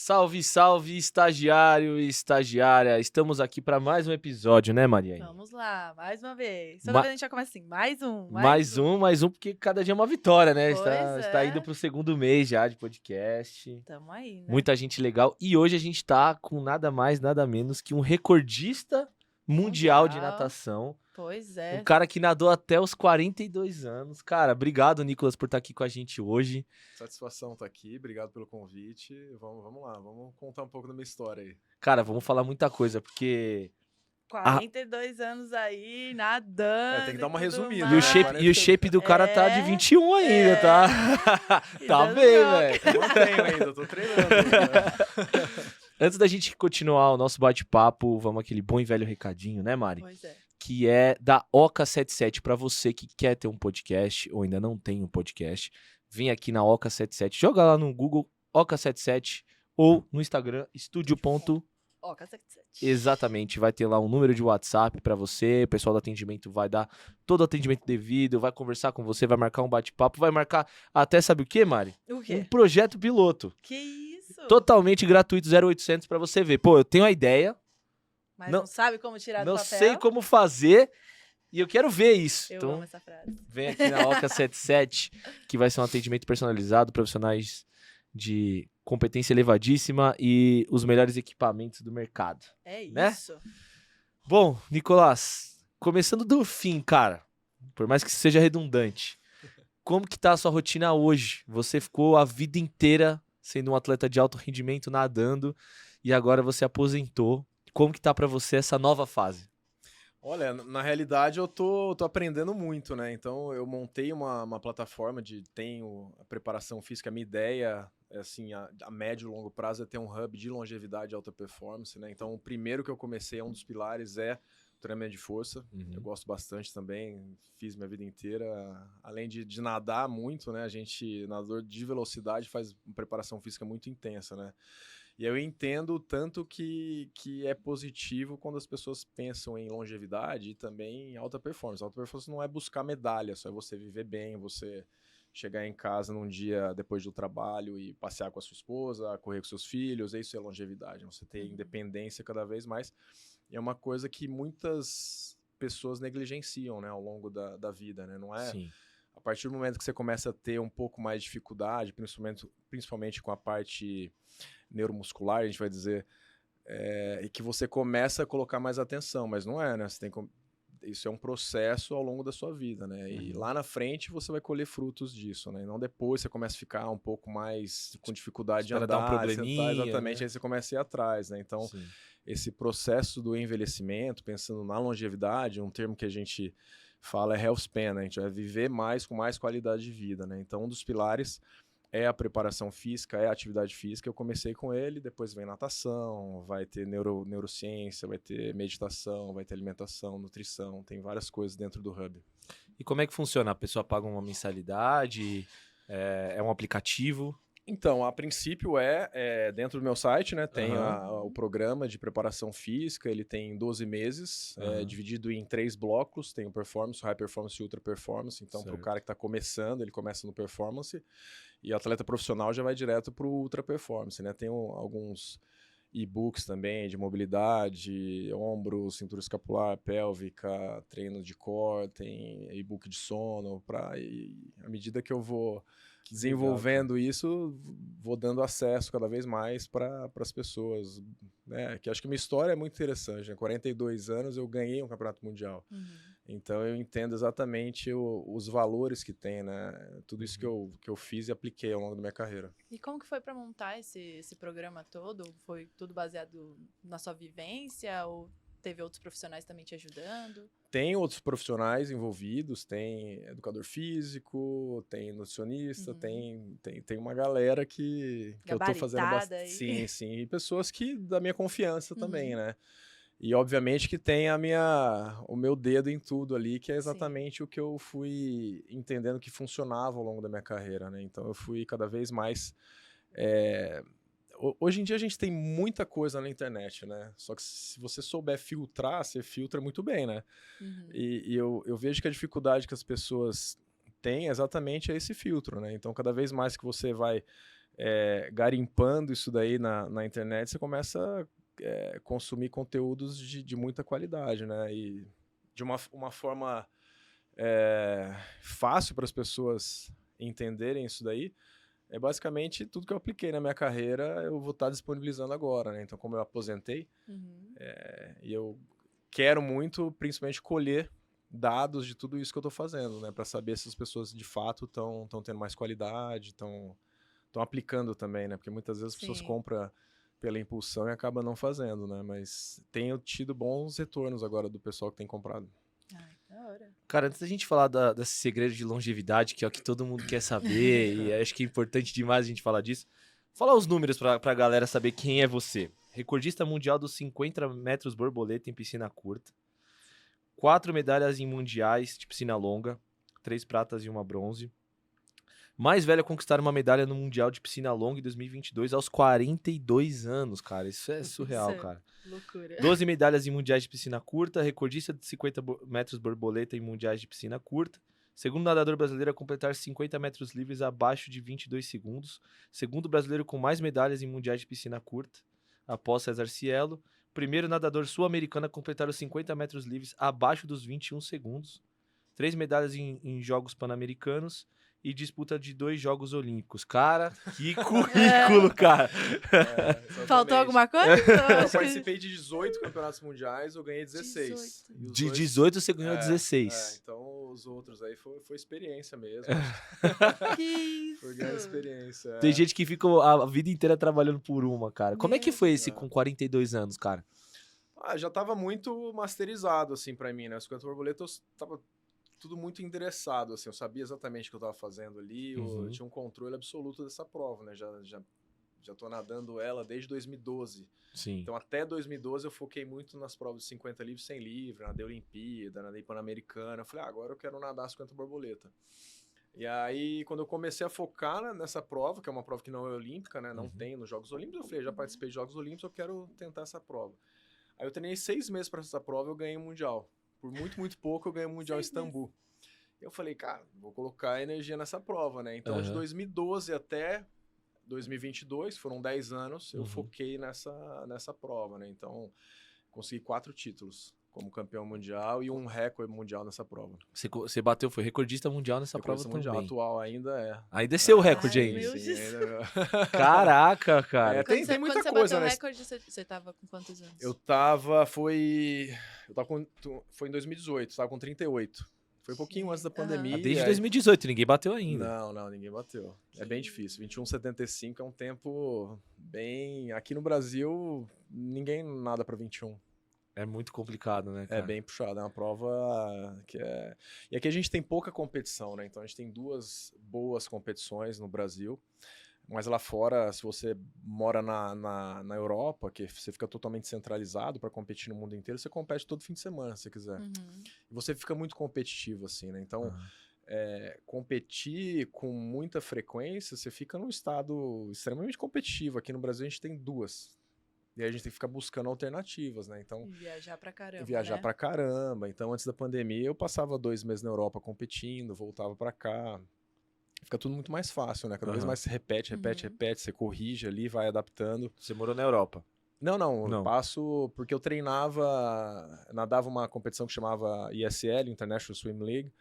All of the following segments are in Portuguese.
Salve, salve, estagiário e estagiária. Estamos aqui para mais um episódio, né, Mariane? Vamos lá, mais uma vez. Toda vez a gente já começa assim, mais um, porque cada dia é uma vitória, né? Pois Está indo é. pro segundo mês já de podcast. Tamo aí, né? Muita gente legal. E hoje a gente tá com nada mais, nada menos que um recordista mundial de natação. Pois é. Um cara que nadou até os 42 anos. Cara, obrigado, Nicolas, por estar aqui com a gente hoje. Satisfação estar aqui, obrigado pelo convite. Vamos lá, vamos contar um pouco da minha história aí. Cara, vamos falar muita coisa, porque 42 anos aí, nadando. Tem que dar uma resumida. E o shape do cara tá de 21 ainda, tá? Tá bem, velho. Eu não tenho ainda, eu tô treinando. Antes da gente continuar o nosso bate-papo, vamos aquele bom e velho recadinho, né, Mari? Pois é. Que é da Oca 77. Para você que quer ter um podcast ou ainda não tem um podcast, vem aqui na Oca 77. Joga lá no Google Oca 77 ou no Instagram estúdio. Oca 77. Exatamente, vai ter lá um número de WhatsApp para você, o pessoal do atendimento vai dar todo o atendimento devido, vai conversar com você, vai marcar um bate-papo, vai marcar até, sabe o que, Mari? O quê? Um projeto piloto. Que isso? Totalmente gratuito, 0800 para você ver. Pô, eu tenho a ideia, Mas não sabe como tirar do não papel? sei como fazer e eu quero ver isso. Eu Então, amo essa frase. vem aqui na Oca 77, que vai ser um atendimento personalizado, profissionais de competência elevadíssima e os melhores equipamentos do mercado. É né? isso. Bom, Nicolás, começando do fim, cara, por mais que seja redundante, como que tá a sua rotina hoje? Você ficou a vida inteira sendo um atleta de alto rendimento, nadando, e agora você aposentou. Como que tá pra você essa nova fase? Olha, na realidade eu tô aprendendo muito, né? Então eu montei uma plataforma tenho a preparação física, a minha ideia, assim, a médio e longo prazo é ter um hub de longevidade e alta performance, né? Então o primeiro que eu comecei, um dos pilares é o treinamento de força. Eu gosto bastante também, fiz minha vida inteira, além de nadar muito, né? A gente, nadador de velocidade, faz uma preparação física muito intensa, né? E eu entendo tanto que é positivo quando as pessoas pensam em longevidade e também em alta performance. Alta performance não é buscar medalha, só é você viver bem, você chegar em casa num dia depois do trabalho e passear com a sua esposa, correr com seus filhos, isso é longevidade. Você ter independência cada vez mais. E é uma coisa que muitas pessoas negligenciam, né, ao longo da vida, né? Não é... Sim. A partir do momento que você começa a ter um pouco mais de dificuldade, principalmente com a parte neuromuscular, a gente vai dizer, e que você começa a colocar mais atenção, mas não é, né? Isso é um processo ao longo da sua vida, né? E lá na frente você vai colher frutos disso, né? E não depois você começa a ficar um pouco mais com dificuldade de andar, dar um probleminha, sentar, exatamente, né? aí você começa a ir atrás, né? Então, Sim. esse processo do envelhecimento, pensando na longevidade, um termo que a gente fala é health span, né? A gente vai viver mais com mais qualidade de vida, né? Então, um dos pilares é a preparação física, é a atividade física. Eu comecei com ele, depois vem natação, vai ter neurociência, vai ter meditação, vai ter alimentação, nutrição, tem várias coisas dentro do Hub. E como é que funciona? A pessoa paga uma mensalidade? É um aplicativo? Então, a princípio dentro do meu site, né? Tem o programa de preparação física, ele tem 12 meses, dividido em 3 blocos. Tem o performance, o high performance e o ultra performance. Então, para o cara que está começando, ele começa no performance. E o atleta profissional já vai direto para o ultra performance, né? Tem alguns e-books também de mobilidade, ombro, cintura escapular, pélvica, treino de core, tem e-book de sono. À medida que eu vou desenvolvendo isso, vou dando acesso cada vez mais para as pessoas, né? Que acho que minha história é muito interessante, né? 42 anos eu ganhei um campeonato mundial. Então eu entendo exatamente os valores que tem, né? Tudo isso que eu fiz e apliquei ao longo da minha carreira. E como que foi para montar esse programa todo? Foi tudo baseado na sua vivência ou teve outros profissionais também te ajudando? Tem outros profissionais envolvidos, tem educador físico, tem nutricionista, tem uma galera que eu tô fazendo bastante. Sim, sim. E pessoas da minha confiança também, né? E obviamente que tem o meu dedo em tudo ali, que é exatamente o que eu fui entendendo que funcionava ao longo da minha carreira, né? Então eu fui cada vez mais... Hoje em dia a gente tem muita coisa na internet, né? Só que se você souber filtrar, você filtra muito bem, né? E eu vejo que a dificuldade que as pessoas têm exatamente é esse filtro, né? Então cada vez mais que você vai garimpando isso daí na internet, você começa a consumir conteúdos de muita qualidade, né? E de uma forma fácil para as pessoas entenderem isso daí. É basicamente tudo que eu apliquei na minha carreira, eu vou estar disponibilizando agora, né? Então, como eu aposentei, e eu quero muito, principalmente, colher dados de tudo isso que eu estou fazendo, né? Para saber se as pessoas, de fato, estão tendo mais qualidade, estão aplicando também, né? Porque muitas vezes as pessoas compram pela impulsão e acabam não fazendo, né? Mas tenho tido bons retornos agora do pessoal que tem comprado. Ai, da hora. Cara, antes da gente falar desse segredo de longevidade, que é o que todo mundo quer saber, e acho que é importante demais a gente falar disso, fala os números pra galera saber quem é você. Recordista mundial dos 50 metros borboleta em piscina curta, 4 medalhas em mundiais de piscina longa, 3 pratas e 1 bronze. Mais velho a conquistar uma medalha no Mundial de Piscina Longa em 2022 aos 42 anos, cara. Isso é surreal, cara. Loucura. 12 medalhas em mundiais de piscina curta, recordista de 50 metros borboleta em mundiais de piscina curta, segundo nadador brasileiro a completar 50 metros livres abaixo de 22 segundos, segundo brasileiro com mais medalhas em mundiais de piscina curta, após César Cielo, primeiro nadador sul-americano a completar os 50 metros livres abaixo dos 21 segundos, 3 medalhas em Jogos Pan-Americanos e disputa de 2 Jogos Olímpicos. Cara, que currículo, cara! Faltou alguma coisa? Eu participei de 18 campeonatos mundiais, eu ganhei 16. 18. De 18 você ganhou 16. Então os outros aí foi experiência mesmo. Que isso? Foi grande experiência. Tem gente que fica a vida inteira trabalhando por uma, cara. Como é que foi esse com 42 anos, cara? Já tava muito masterizado, assim, pra mim, né? Os 50 borboletas tava tudo muito endereçado, assim, eu sabia exatamente o que eu estava fazendo ali, eu tinha um controle absoluto dessa prova, né, já tô nadando ela desde 2012. Sim. Então até 2012 eu foquei muito nas provas de 50 livre, 100 livre, nadei Olimpíada, nadei Pan-Americana, eu falei, agora eu quero nadar 50 borboleta. E aí, quando eu comecei a focar nessa prova, que é uma prova que não é olímpica, né, não tem nos Jogos Olímpicos, eu falei, já participei de Jogos Olímpicos, eu quero tentar essa prova. Aí eu treinei 6 meses para essa prova e eu ganhei o Mundial. Por muito pouco eu ganhei o Mundial em Istambul. Eu falei, cara, vou colocar energia nessa prova, né? Então, de 2012 até 2022, foram 10 anos, eu foquei nessa prova, né? Então, consegui 4 títulos como campeão mundial e um recorde mundial nessa prova. Você bateu, foi recordista mundial nessa prova também. Mundial atual ainda é. Aí desceu o recorde ainda. Meu Deus. Caraca, cara. Tem muita coisa, né? Quando você bateu o recorde, você tava com quantos anos? Foi em 2018, tava com 38. Foi um pouquinho antes da pandemia. Desde 2018, ninguém bateu ainda. Não, ninguém bateu. É bem difícil. 21,75 é um tempo bem... Aqui no Brasil, ninguém nada pra 21. É muito complicado, né, cara? É bem puxado, é uma prova que é... E aqui a gente tem pouca competição, né? Então a gente tem 2 boas competições no Brasil. Mas lá fora, se você mora na Europa, que você fica totalmente centralizado para competir no mundo inteiro, você compete todo fim de semana, se você quiser. E você fica muito competitivo, assim, né? Então, competir com muita frequência, você fica num estado extremamente competitivo. Aqui no Brasil a gente tem 2. E aí a gente tem que ficar buscando alternativas, né? Então, E viajar pra caramba, viajar pra caramba. Então, antes da pandemia, eu passava 2 meses na Europa competindo, voltava pra cá. Fica tudo muito mais fácil, né? Cada vez mais você repete, você corrige ali, vai adaptando. Você morou na Europa? Não. Eu passo porque eu nadava uma competição que chamava ISL, International Swim League,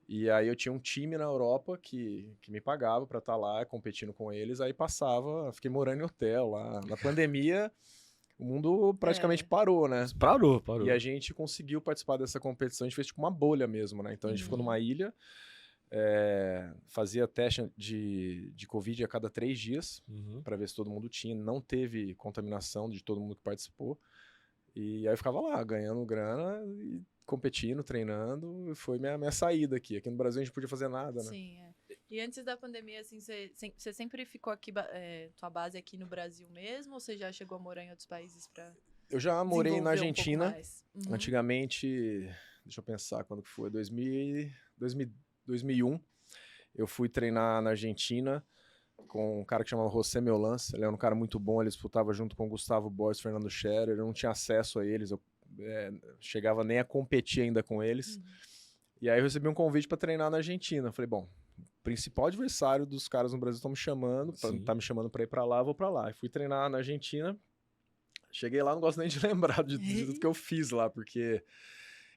e aí eu tinha um time na Europa que me pagava pra estar lá competindo com eles, aí fiquei morando em hotel lá. Na pandemia, o mundo praticamente parou, né? Parou. E a gente conseguiu participar dessa competição, a gente fez tipo uma bolha mesmo, né? Então a gente ficou numa ilha, fazia teste de Covid a cada 3 dias, para ver se todo mundo tinha. Não teve contaminação de todo mundo que participou. E aí eu ficava lá, ganhando grana, e competindo, treinando. E foi minha saída aqui. Aqui no Brasil a gente não podia fazer nada, né? Sim, E antes da pandemia, assim, você sempre ficou aqui, tua base aqui no Brasil mesmo? Ou você já chegou a morar em outros países pra Eu já morei na Argentina. Antigamente, Deixa eu pensar quando que foi, 2001, eu fui treinar na Argentina com um cara que chamava José Meolans. Ele era um cara muito bom, ele disputava junto com o Gustavo Borges, Fernando Scherer. Eu não tinha acesso a eles, eu chegava nem a competir ainda com eles. E aí eu recebi um convite para treinar na Argentina. Eu falei, bom, principal adversário dos caras no Brasil estão me chamando, Sim. tá me chamando pra ir pra lá, eu vou pra lá. E fui treinar na Argentina. Cheguei lá, não gosto nem de lembrar de tudo que eu fiz lá, porque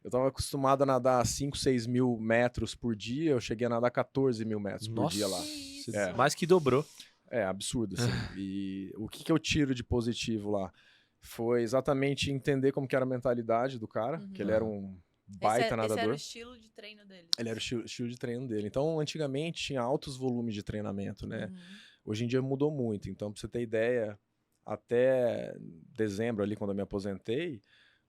eu tava acostumado a nadar 5, 6 mil metros por dia, eu cheguei a nadar 14 mil metros por dia lá. Isso. É. Mais que dobrou. É absurdo, assim. E o que eu tiro de positivo lá foi exatamente entender como que era a mentalidade do cara, que ele era um baita nadador. Esse era o estilo de treino dele. Ele era o estilo de treino dele. Então, antigamente, tinha altos volumes de treinamento, né? Hoje em dia mudou muito. Então, pra você ter ideia, até dezembro ali, quando eu me aposentei,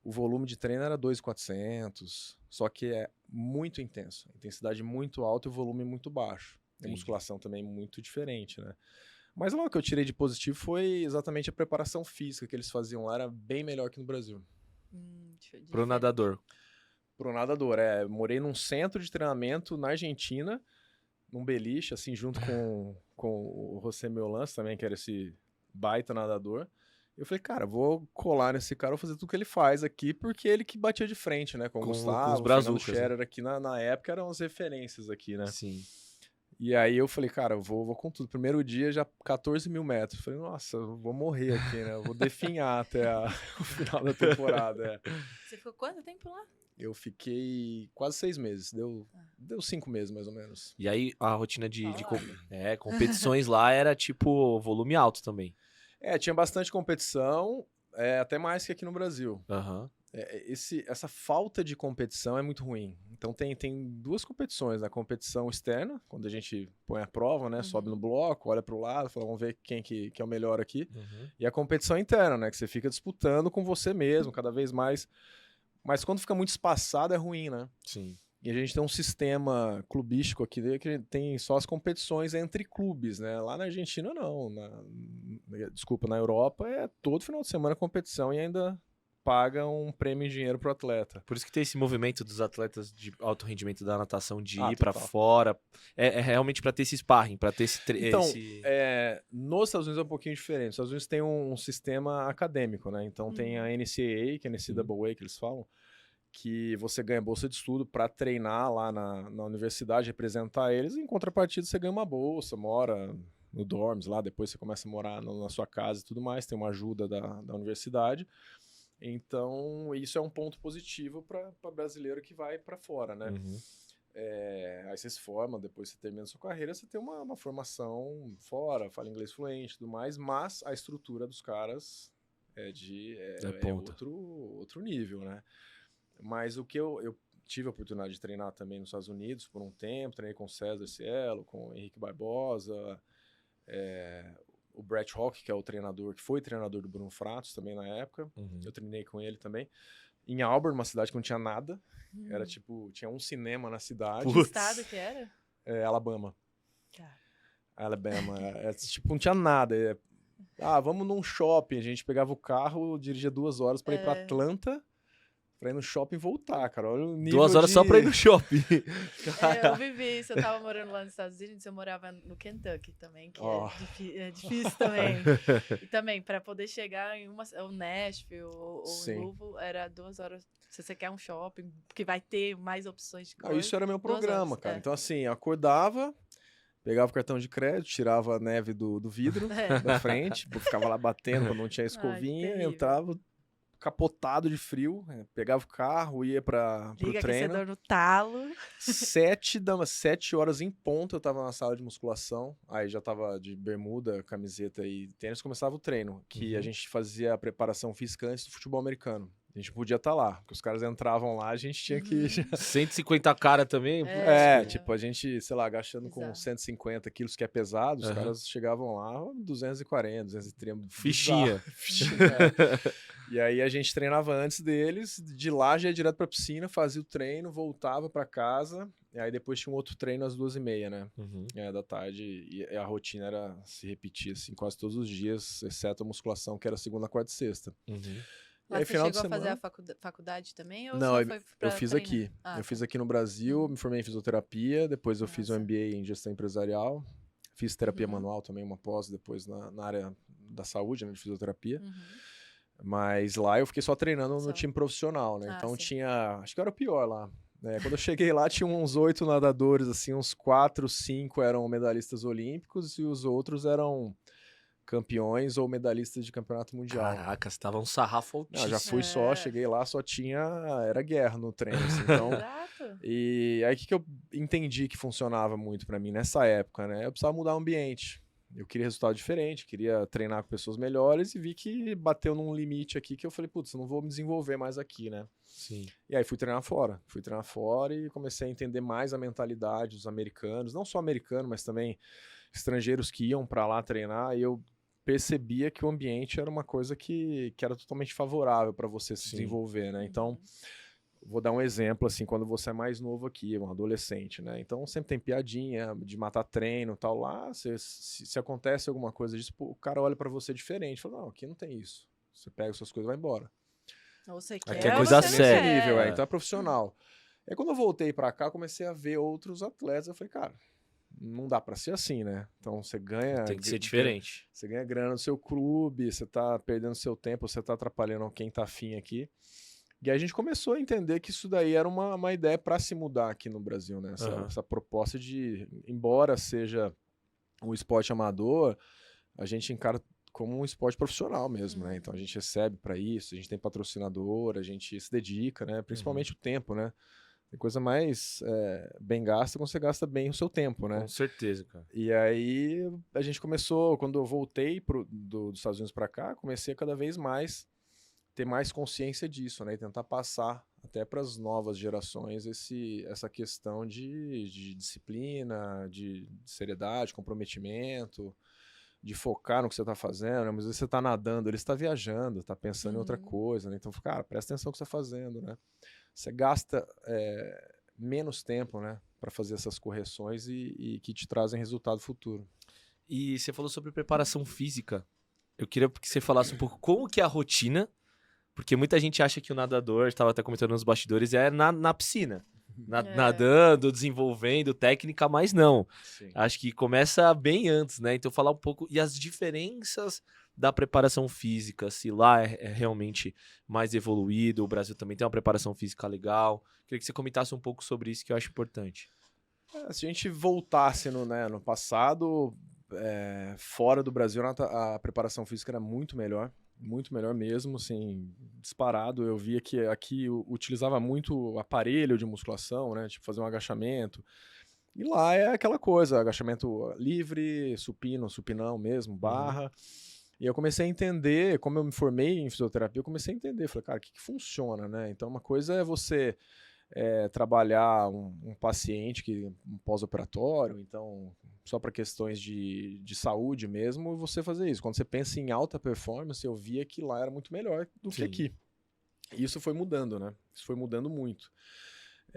o volume de treino era 2.400, só que é muito intenso. A intensidade muito alta e o volume muito baixo. A musculação também muito diferente, né? Mas lá o que eu tirei de positivo foi exatamente a preparação física que eles faziam lá, era bem melhor que no Brasil. Pro nadador. Pro nadador, morei num centro de treinamento na Argentina, num beliche, assim, junto com o José Meolans também, que era esse baita nadador. Eu falei, cara, vou colar nesse cara, vou fazer tudo que ele faz aqui, porque ele que batia de frente, né? Com o Gustavo, os brazucas, o Fernando Scherer aqui na época eram as referências aqui, né? Sim. E aí eu falei, cara, eu vou com tudo. Primeiro dia, já 14 mil metros. Falei, nossa, eu vou morrer aqui, né? Eu vou definhar até o final da temporada. Você ficou quanto tempo lá? Eu fiquei quase 6 meses. Deu 5 meses, mais ou menos. E aí a rotina de competições lá era tipo volume alto também. Tinha bastante competição, até mais que aqui no Brasil. Aham. Essa falta de competição é muito ruim. Então tem duas competições, a competição externa, quando a gente põe a prova, né, sobe no bloco, olha pro lado, fala, vamos ver quem que é o melhor aqui. E a competição interna, né, que você fica disputando com você mesmo, cada vez mais. Mas quando fica muito espaçado é ruim, né? Sim. E a gente tem um sistema clubístico aqui que tem só as competições entre clubes, né? Lá na Argentina não, na Europa todo final de semana competição e ainda paga um prêmio em dinheiro pro atleta. Por isso que tem esse movimento dos atletas de alto rendimento da natação de ir total. pra fora. É realmente pra ter esse sparring, pra ter esse... Então, nos Estados Unidos é um pouquinho diferente. Os Estados Unidos tem um sistema acadêmico, né? Então tem a NCAA, que é a NCAA que eles falam, que você ganha bolsa de estudo para treinar lá na universidade, representar eles, e em contrapartida você ganha uma bolsa, mora no dorms lá, depois você começa a morar na sua casa e tudo mais, tem uma ajuda da universidade. Então, isso é um ponto positivo para brasileiro que vai para fora, né? Aí você se forma, depois você termina a sua carreira, você tem uma formação fora, fala inglês fluente e tudo mais, mas a estrutura dos caras é outro nível, né? Mas o que eu tive a oportunidade de treinar também nos Estados Unidos por um tempo, treinei com o César Cielo, com o Henrique Barbosa, o Brett Hawk, que é o treinador, que foi treinador do Bruno Fratos também na época. Eu treinei com ele também. Em Auburn, uma cidade que não tinha nada. Era tipo, tinha um cinema na cidade. Que estado que era? Alabama. Tá. Alabama. Tipo, não tinha nada. Vamos num shopping. A gente pegava o carro, dirigia 2 horas para ir para Atlanta, pra ir no shopping e voltar, cara. Olha o nível 2 horas só pra ir no shopping. Eu vivi isso. Eu tava morando lá nos Estados Unidos, eu morava no Kentucky também, que é difícil também. E também, pra poder chegar em o Nashville ou em Louisville, era 2 horas. Se você quer um shopping, que vai ter mais opções de coisa. Isso era meu programa, cara. Então, assim, eu acordava, pegava o cartão de crédito, tirava a neve do vidro da frente, ficava lá batendo quando não tinha escovinha, entrava capotado de frio, pegava o carro, ia pro Liga treino. Aquecedor no talo. 7 horas em ponto eu tava na sala de musculação, aí já tava de bermuda, camiseta e tênis, começava o treino, que a gente fazia a preparação física antes do futebol americano. A gente podia estar lá, porque os caras entravam lá, a gente tinha que... 150 cara também? Tipo, a gente, sei lá, agachando com 150 quilos, que é pesado, os caras chegavam lá 240, 230. Fichinha. E aí a gente treinava antes deles, de lá já ia direto pra piscina, fazia o treino, voltava pra casa, e aí depois tinha um outro treino às 2h30, né? Da tarde, e a rotina era se repetir, assim, quase todos os dias, exceto a musculação, que era segunda, quarta e sexta. Mas você chegou a fazer a faculdade também? Ou não, só foi pra eu fiz treinar? aqui. Eu fiz aqui no Brasil, me formei em fisioterapia, depois eu fiz um MBA em gestão empresarial, fiz terapia manual também, uma pós, depois na área da saúde, né, de fisioterapia. Mas lá eu fiquei só treinando no time profissional, né? Então tinha... Acho que eu era o pior lá. Quando eu cheguei lá, tinha uns 8 nadadores, assim, uns 4, 5 eram medalhistas olímpicos e os outros eram campeões ou medalistas de campeonato mundial. Caraca, você tava um sarrafo Não, altíssimo. já fui só, cheguei lá, só tinha... Era guerra no treino, assim, então... Exato. E aí, o que eu entendi que funcionava muito pra mim nessa época, né? Eu precisava mudar o ambiente. Eu queria resultado diferente, queria treinar com pessoas melhores e vi que bateu num limite aqui que eu falei, putz, eu não vou me desenvolver mais aqui, né? Sim. E aí fui treinar fora. Fui treinar fora e comecei a entender mais a mentalidade dos americanos, não só americanos, mas também estrangeiros que iam pra lá treinar, e eu percebia que o ambiente era uma coisa que era totalmente favorável para você se desenvolver, né? Então, vou dar um exemplo, assim, quando você é mais novo aqui, um adolescente, né? Então, sempre tem piadinha de matar treino e tal. Lá, se acontece alguma coisa disso, o cara olha pra você diferente. Fala, não, aqui não tem isso. Você pega suas coisas e vai embora. Ou você Aqui quer, é ou coisa você não séria. quer. Nível, então é profissional. Aí, quando eu voltei pra cá, comecei a ver outros atletas. Eu falei, cara, não dá pra ser assim, né? Então, você ganha... Tem que ser diferente. Você ganha grana no seu clube, você tá perdendo seu tempo, você tá atrapalhando quem tá afim aqui. E aí a gente começou a entender que isso daí era uma ideia para se mudar aqui no Brasil, né? Essa proposta de, embora seja um esporte amador, a gente encara como um esporte profissional mesmo, né? Então a gente recebe para isso, a gente tem patrocinador, a gente se dedica, né? Principalmente o tempo, né? Tem coisa mais bem gasta quando você gasta bem o seu tempo, né? Com certeza, cara. E aí a gente começou, quando eu voltei dos Estados Unidos para cá, comecei a cada vez mais ter mais consciência disso, né? E tentar passar até para as novas gerações essa questão de disciplina, de seriedade, comprometimento, de focar no que você está fazendo. Né? Mas às vezes você está nadando, ele está viajando, está pensando em outra coisa, né? Então, cara, presta atenção no que você está fazendo, né? Você gasta menos tempo, né? Para fazer essas correções e que te trazem resultado futuro. E você falou sobre preparação física. Eu queria que você falasse um pouco como que é a rotina. Porque muita gente acha que o nadador, estava até comentando nos bastidores, é na piscina. Nadando, desenvolvendo técnica, mas não. Sim. Acho que começa bem antes, né? Então falar um pouco... E as diferenças da preparação física, se lá é realmente mais evoluído, o Brasil também tem uma preparação física legal. Queria que você comentasse um pouco sobre isso, que eu acho importante. Se a gente voltasse no passado, fora do Brasil, a preparação física era muito melhor mesmo, assim, disparado. Eu via que aqui utilizava muito aparelho de musculação, né, tipo fazer um agachamento. E lá é aquela coisa, agachamento livre, supino, supinão mesmo, barra. E eu comecei a entender, como eu me formei em fisioterapia, eu comecei a entender, falei, cara, o que funciona, né? Então uma coisa é você trabalhar um paciente um pós-operatório, então só para questões de saúde mesmo, você fazer isso. Quando você pensa em alta performance, eu via que lá era muito melhor do que aqui. E isso foi mudando, né? Isso foi mudando muito.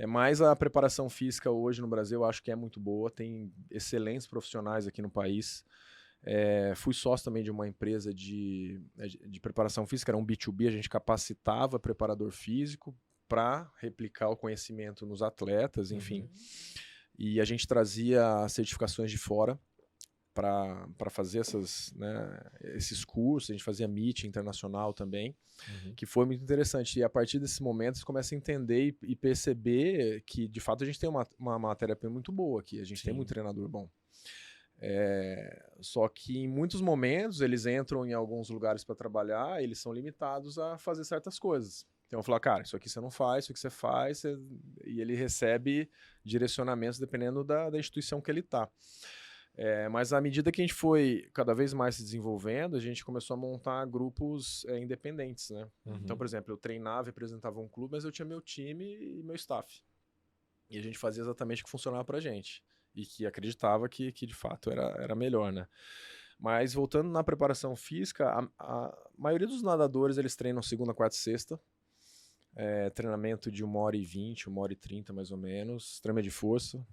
Mas a preparação física hoje no Brasil eu acho que é muito boa, tem excelentes profissionais aqui no país. Fui sócio também de uma empresa de preparação física, era um B2B, a gente capacitava preparador físico para replicar o conhecimento nos atletas, enfim. E a gente trazia certificações de fora para fazer esses cursos, a gente fazia meeting internacional também, que foi muito interessante. E a partir desse momento você começa a entender e perceber que, de fato, a gente tem uma matéria-prima muito boa aqui, a gente tem muito treinador bom. Só que em muitos momentos eles entram em alguns lugares para trabalhar, eles são limitados a fazer certas coisas. Então eu falo, cara, isso aqui você não faz, isso aqui você faz, e ele recebe direcionamentos dependendo da instituição que ele está. Mas à medida que a gente foi cada vez mais se desenvolvendo, a gente começou a montar grupos independentes, né? Então, por exemplo, eu treinava e apresentava um clube, mas eu tinha meu time e meu staff. E a gente fazia exatamente o que funcionava pra gente. E que acreditava que de fato era melhor, né? Mas voltando na preparação física, a maioria dos nadadores, eles treinam segunda, quarta e sexta. Treinamento de 1h20, 1h30 mais ou menos, treino de força,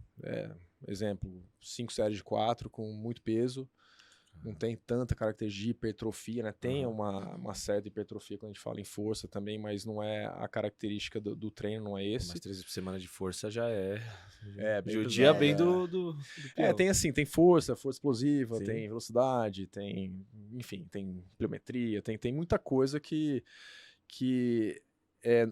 exemplo, 5 séries de 4 com muito peso, não tem tanta característica de hipertrofia, né? Tem uma certa hipertrofia quando a gente fala em força também, mas não é a característica do treino, não é esse. Mas 3 vezes por semana de força já bem judia pesado, bem do tem assim, tem força explosiva, Sim. tem velocidade, tem, enfim, tem pliometria, tem muita coisa que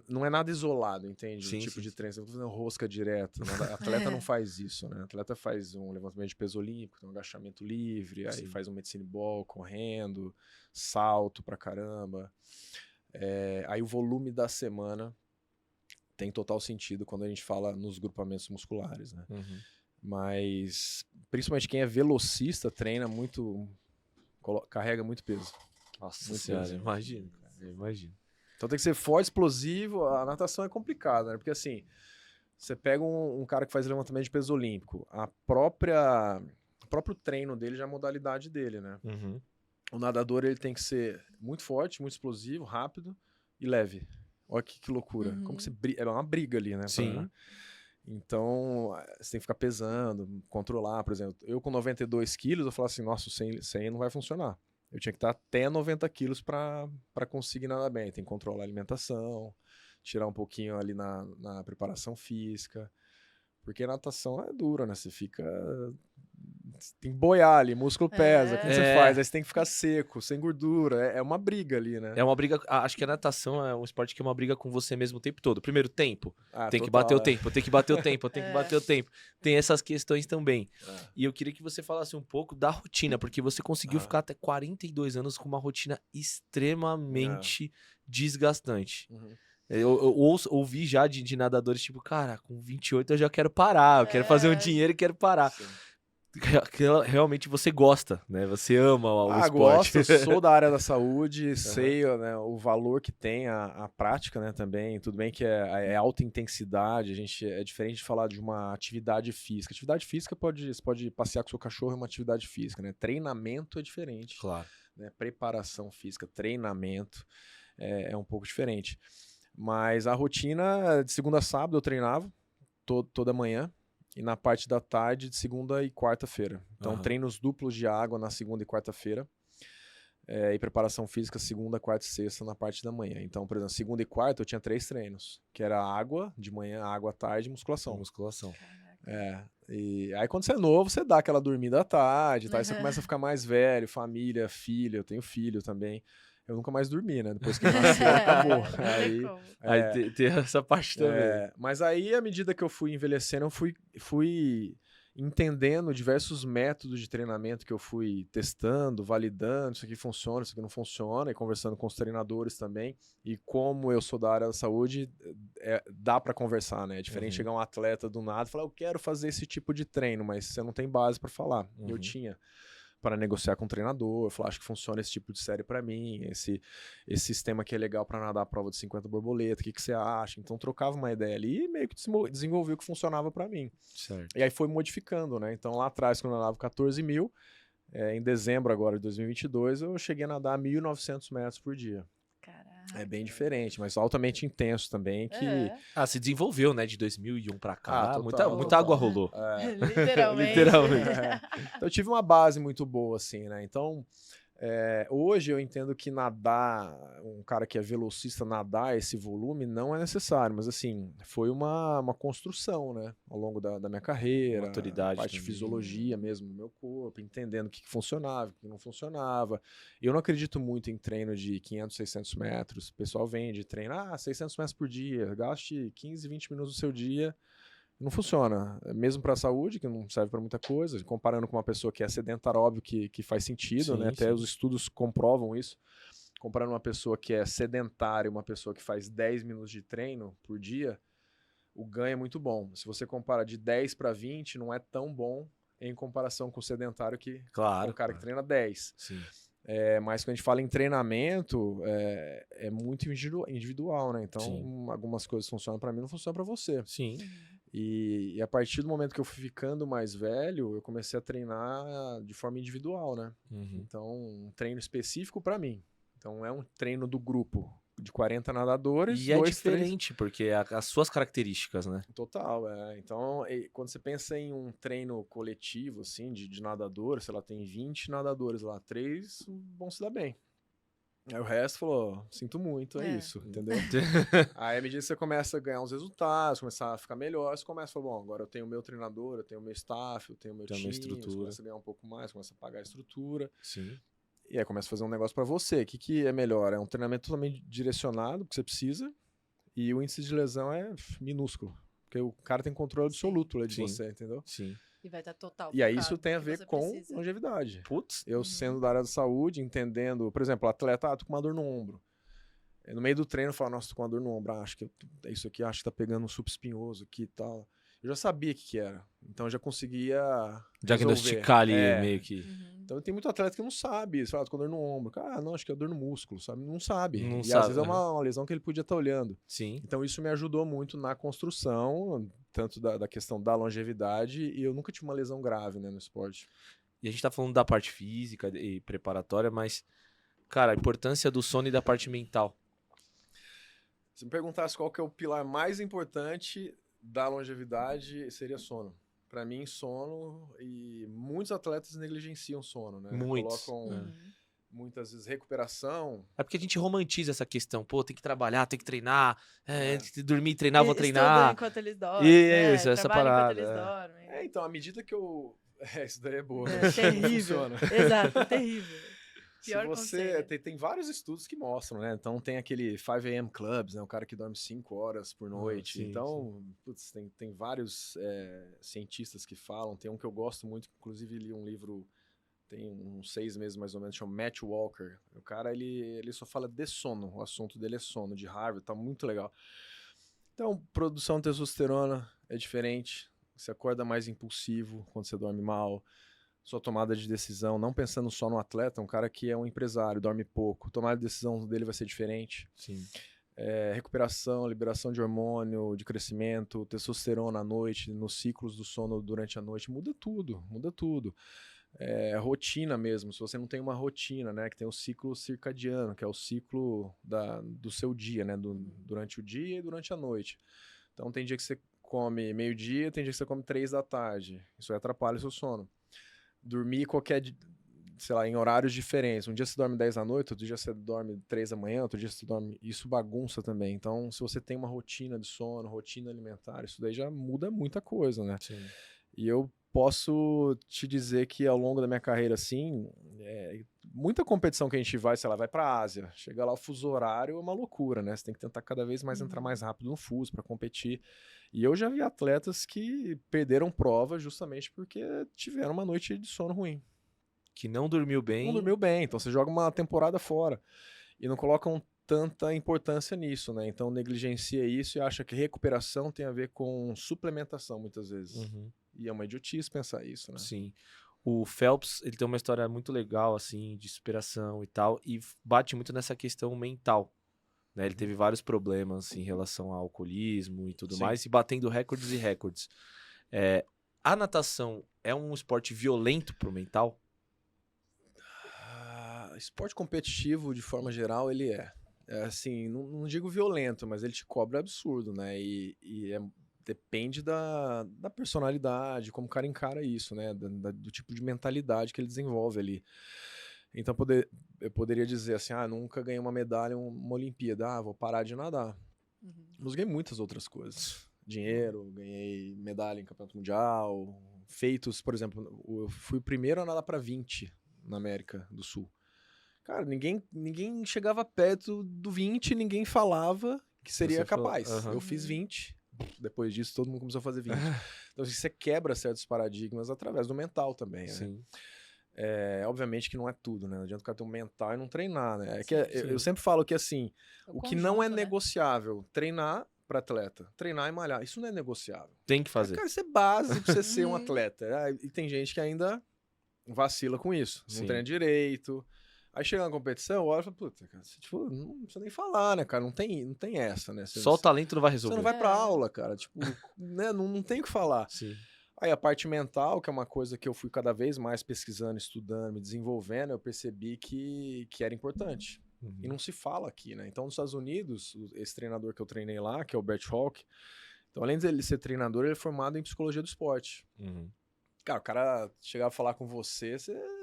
não é nada isolado, entende? Sim, O tipo sim, de treino. Você não tá fazendo rosca direto. Né? Atleta não faz isso, né? Atleta faz um levantamento de peso olímpico, um agachamento livre, aí faz um medicine ball correndo, salto pra caramba. Aí o volume da semana tem total sentido quando a gente fala nos grupamentos musculares, né? Uhum. Mas, principalmente quem é velocista, treina muito, carrega muito peso. Nossa muito senhora, peso. imagino, cara, eu imagino. Então tem que ser forte, explosivo. A natação é complicada, né? Porque assim, você pega um cara que faz levantamento de peso olímpico, o próprio treino dele já é a modalidade dele, né? Uhum. O nadador ele tem que ser muito forte, muito explosivo, rápido e leve. Olha que loucura. Como que você é uma briga ali, né? Sim. Então, você tem que ficar pesando, controlar. Por exemplo, eu com 92 quilos, eu falo assim, nossa, 100 não vai funcionar. Eu tinha que estar até 90 quilos para conseguir nadar bem. Tem que controlar a alimentação, tirar um pouquinho ali na preparação física. Porque natação é dura, né? Você fica... Tem que boiar ali, músculo pesa. Como você faz? Aí você tem que ficar seco, sem gordura. É uma briga ali, né? É uma briga. Acho que a natação é um esporte que é uma briga com você mesmo o tempo todo. Primeiro, tempo. Tem que bater o tempo, tem que bater o tempo, tem que bater o tempo. Tem essas questões também. E eu queria que você falasse um pouco da rotina, porque você conseguiu ficar até 42 anos com uma rotina extremamente desgastante. Eu ouvi já de nadadores, tipo, cara, com 28 eu já quero parar, eu quero fazer um dinheiro e quero parar. Sim. Realmente você gosta, né? Você ama o esporte. Gosto, sou da área da saúde, sei, né, o valor que tem a prática, né, também. Tudo bem que é alta intensidade, é diferente de falar de uma atividade física. Atividade física você pode passear com seu cachorro, é uma atividade física, né? Treinamento é diferente. Claro. Né? Preparação física, treinamento é um pouco diferente. Mas a rotina, de segunda a sábado eu treinava toda manhã. E na parte da tarde, de segunda e quarta-feira. Então, treinos duplos de água na segunda e quarta-feira. E preparação física segunda, quarta e sexta na parte da manhã. Então, por exemplo, segunda e quarta eu tinha 3 treinos. Que era água de manhã, água à tarde e musculação. E aí quando você é novo, você dá aquela dormida à tarde. Tá? Aí você começa a ficar mais velho, família, filho. Eu tenho filho também. Eu nunca mais dormi, né? Depois que nasceu, acabou. Aí tem essa parte também. Mas aí, à medida que eu fui envelhecendo, eu fui entendendo diversos métodos de treinamento que eu fui testando, validando, isso aqui funciona, isso aqui não funciona, e conversando com os treinadores também. E como eu sou da área da saúde, dá para conversar, né? É diferente chegar um atleta do nada e falar, eu quero fazer esse tipo de treino, mas você não tem base para falar. Eu tinha para negociar com o treinador, falar, acho que funciona esse tipo de série para mim, esse sistema aqui é legal para nadar a prova de 50 borboleta, o que você acha? Então trocava uma ideia ali e meio que desenvolvi o que funcionava para mim. Certo. E aí foi modificando, né? Então lá atrás, quando eu nadava 14 mil, em dezembro agora de 2022, eu cheguei a nadar 1.900 metros por dia. É bem diferente, mas altamente intenso também. Se desenvolveu, né? De 2001 pra cá. Total, muita água rolou. Literalmente. Então, eu tive uma base muito boa, assim, né? Então, hoje eu entendo que nadar, um cara que é velocista, nadar esse volume não é necessário, mas assim, foi uma construção, né? Ao longo da minha carreira, maturidade, parte de fisiologia mesmo do meu corpo, entendendo o que funcionava, o que não funcionava. Eu não acredito muito em treino de 500, 600 metros. O pessoal vem de treino, 600 metros por dia, gaste 15, 20 minutos do seu dia. Não funciona, mesmo para a saúde, que não serve para muita coisa, comparando com uma pessoa que é sedentária, óbvio que faz sentido, né? Até os estudos comprovam isso. Comparando uma pessoa que é sedentária e uma pessoa que faz 10 minutos de treino por dia, o ganho é muito bom. Se você compara de 10 para 20, não é tão bom em comparação com o sedentário que o cara que treina 10. Sim. Mas quando a gente fala em treinamento, é muito individual, né? Então, algumas coisas funcionam para mim, não funcionam para você. Sim. E a partir do momento que eu fui ficando mais velho, eu comecei a treinar de forma individual, né? Então, um treino específico para mim. Então, é um treino do grupo de 40 nadadores. E é diferente, porque as suas características, né? Total, Então, quando você pensa em um treino coletivo, assim, de nadadores, sei lá, tem 20 nadadores lá, 3 vão se dar bem. Aí o resto falou, sinto muito, é isso, entendeu? Aí à medida que você começa a ganhar uns resultados, começar a ficar melhor, você começa a falar, bom, agora eu tenho o meu treinador, eu tenho o meu staff, eu tenho o meu time, você começa a ganhar um pouco mais, começa a pagar a estrutura. Sim. E aí começa a fazer um negócio pra você. O que é melhor? É um treinamento totalmente direcionado, que você precisa, E o índice de lesão é minúsculo. Porque o cara tem controle absoluto de você, entendeu? Sim. E vai estar total E aí focado isso tem a no que ver você com precisa. longevidade. Putz. Eu sendo da área da saúde, entendendo, por exemplo, atleta, tô com uma dor no ombro. No meio do treino, eu falo, nossa, tô com uma dor no ombro, acho que é isso aqui, acho que tá pegando um subespinhoso aqui e tal. Eu já sabia o que era, então eu já conseguia diagnosticar ali meio que. Então tem muito atleta que não sabe, você fala, tô com dor no ombro. Cara, não, acho que é dor no músculo, sabe? Não sabe. Não e sabe, às vezes é uma lesão que ele podia estar olhando. Sim. Então isso me ajudou muito na construção, tanto da questão da longevidade, e eu nunca tive uma lesão grave, né, no esporte. E a gente tá falando da parte física e preparatória, mas, cara, a importância do sono e da parte mental. Se me perguntasse qual que é o pilar mais importante da longevidade, seria sono. Para mim, sono, e muitos atletas negligenciam sono, né? Muitos. Colocam muitas vezes recuperação. É porque a gente romantiza essa questão. Pô, tem que trabalhar, tem que treinar. Antes de dormir e treinar, vou treinar. Estuda enquanto eles dormem, Isso, essa trabalha parada. enquanto eles dormem. Então, à medida que eu... isso daí é boa. É terrível. Exato, terrível. Pior Se você tem vários estudos que mostram, né? Então tem aquele 5 a.m. clubs, né? O cara que dorme 5 horas por noite. Sim, então, putz, tem vários cientistas que falam. Tem um que eu gosto muito, inclusive li um livro tem uns 6 meses mais ou menos, chama Matt Walker. O cara, ele só fala de sono. O assunto dele é sono, de Harvard, tá muito legal. Então, produção de testosterona é diferente. Você acorda mais impulsivo quando você dorme mal. Sua tomada de decisão, não pensando só no atleta, um cara que é um empresário, dorme pouco, tomada de decisão dele vai ser diferente. Sim. Recuperação, liberação de hormônio, de crescimento, testosterona à noite, nos ciclos do sono durante a noite, muda tudo, muda tudo. Rotina mesmo, se você não tem uma rotina, né, que tem o ciclo circadiano, que é o ciclo do seu dia, né, durante o dia e durante a noite. Então tem dia que você come meio-dia, tem dia que você come 3 da tarde, isso atrapalha o seu sono. Dormir sei lá, em horários diferentes. Um dia você dorme 10 da noite, outro dia você dorme 3 da manhã, outro dia você dorme... Isso bagunça também. Então, se você tem uma rotina de sono, rotina alimentar, isso daí já muda muita coisa, né? Sim. E eu posso te dizer que ao longo da minha carreira, assim, muita competição que a gente vai, sei lá, vai pra Ásia. Chega lá, o fuso horário é uma loucura, né? Você tem que tentar cada vez mais entrar mais rápido no fuso para competir. E eu já vi atletas que perderam prova justamente porque tiveram uma noite de sono ruim. Que não dormiu bem. Não dormiu bem, então você joga uma temporada fora. E não colocam tanta importância nisso, né? Então negligencia isso e acha que recuperação tem a ver com suplementação, muitas vezes. E é uma idiotice pensar isso, né? Sim. O Phelps, ele tem uma história muito legal, assim, de superação e tal, e bate muito nessa questão mental. Né? Ele teve vários problemas em relação ao alcoolismo e tudo mais, e batendo recordes e recordes. A natação é um esporte violento pro mental? Esporte competitivo, de forma geral, ele assim, não digo violento, mas ele te cobra absurdo, né? Depende da personalidade, como o cara encara isso, né? Do tipo de mentalidade que ele desenvolve ali. Então eu poderia dizer assim, nunca ganhei uma medalha em uma Olimpíada, vou parar de nadar. Mas ganhei muitas outras coisas. Dinheiro, ganhei medalha em campeonato mundial, feitos, por exemplo, eu fui o primeiro a nadar para 20 na América do Sul. Cara, ninguém chegava perto do 20, ninguém falava que seria capaz. Eu fiz 20, depois disso todo mundo começou a fazer 20. Então você quebra certos paradigmas através do mental também, Sim. né? Obviamente que não é tudo, né? Não adianta o cara ter um mental e não treinar, né? Eu sempre falo que assim, o que não é negociável, treinar para atleta, treinar e malhar, isso não é negociável. Tem que fazer. Cara, isso é básico pra você ser um atleta. E tem gente que ainda vacila com isso, não treina direito. Aí chega na competição, olha e fala, puta, cara, tipo, não precisa nem falar, né, cara? Não tem essa, né? Só o talento não vai resolver. Você não vai pra aula, cara. Tipo, né? Não tem o que falar. Sim. Aí a parte mental, que é uma coisa que eu fui cada vez mais pesquisando, estudando, me desenvolvendo, eu percebi que era importante. E não se fala aqui, né? Então, nos Estados Unidos, esse treinador que eu treinei lá, que é o Brett Hawk, então, além de ele ser treinador, ele é formado em psicologia do esporte. Cara, o cara chegava a falar com você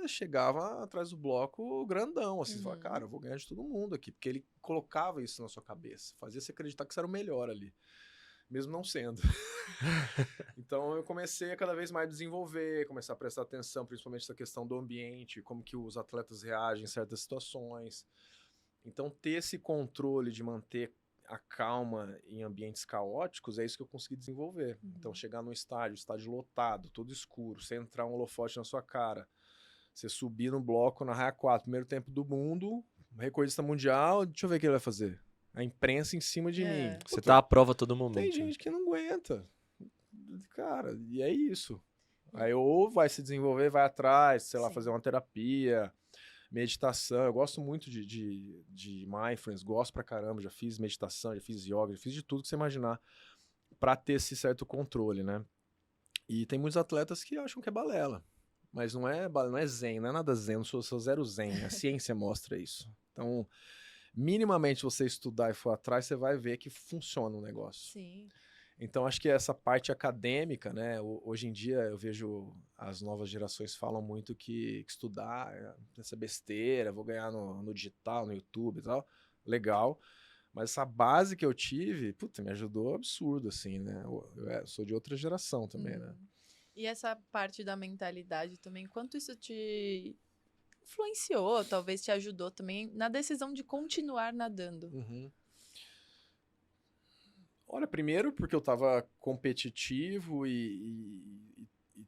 chegava atrás do bloco grandão, assim, você fala, cara, eu vou ganhar de todo mundo aqui, porque ele colocava isso na sua cabeça, fazia você acreditar que você era o melhor ali, mesmo não sendo. Então eu comecei a cada vez mais desenvolver, começar a prestar atenção, principalmente essa questão do ambiente, como que os atletas reagem em certas situações. Então ter esse controle de manter a calma em ambientes caóticos, é isso que eu consegui desenvolver. Então, chegar no estádio lotado, todo escuro, você entrar um holofote na sua cara, você subir no bloco na raia 4, primeiro tempo do mundo, recordista mundial, deixa eu ver o que ele vai fazer. A imprensa em cima de mim. Você tá à prova a todo Tem momento. gente que não aguenta. Cara, e é isso. Aí ou vai se desenvolver, vai atrás, sei lá, fazer uma terapia, meditação. Eu gosto muito de mindfulness, gosto pra caramba. Já fiz meditação, já fiz yoga, já fiz de tudo que você imaginar pra ter esse certo controle, né? E tem muitos atletas que acham que é balela. Mas não é zen, não é nada zen, eu sou zero zen. A ciência mostra isso. Então, minimamente você estudar e for atrás, você vai ver que funciona o negócio. Sim. Então, acho que essa parte acadêmica, né? Hoje em dia eu vejo as novas gerações falam muito que estudar essa besteira, vou ganhar no digital, no YouTube e tal. Legal. Mas essa base que eu tive, puta, me ajudou absurdo, assim, né? Eu sou de outra geração também, né? E essa parte da mentalidade também, quanto isso te influenciou, talvez te ajudou também na decisão de continuar nadando? Olha, primeiro porque eu tava competitivo e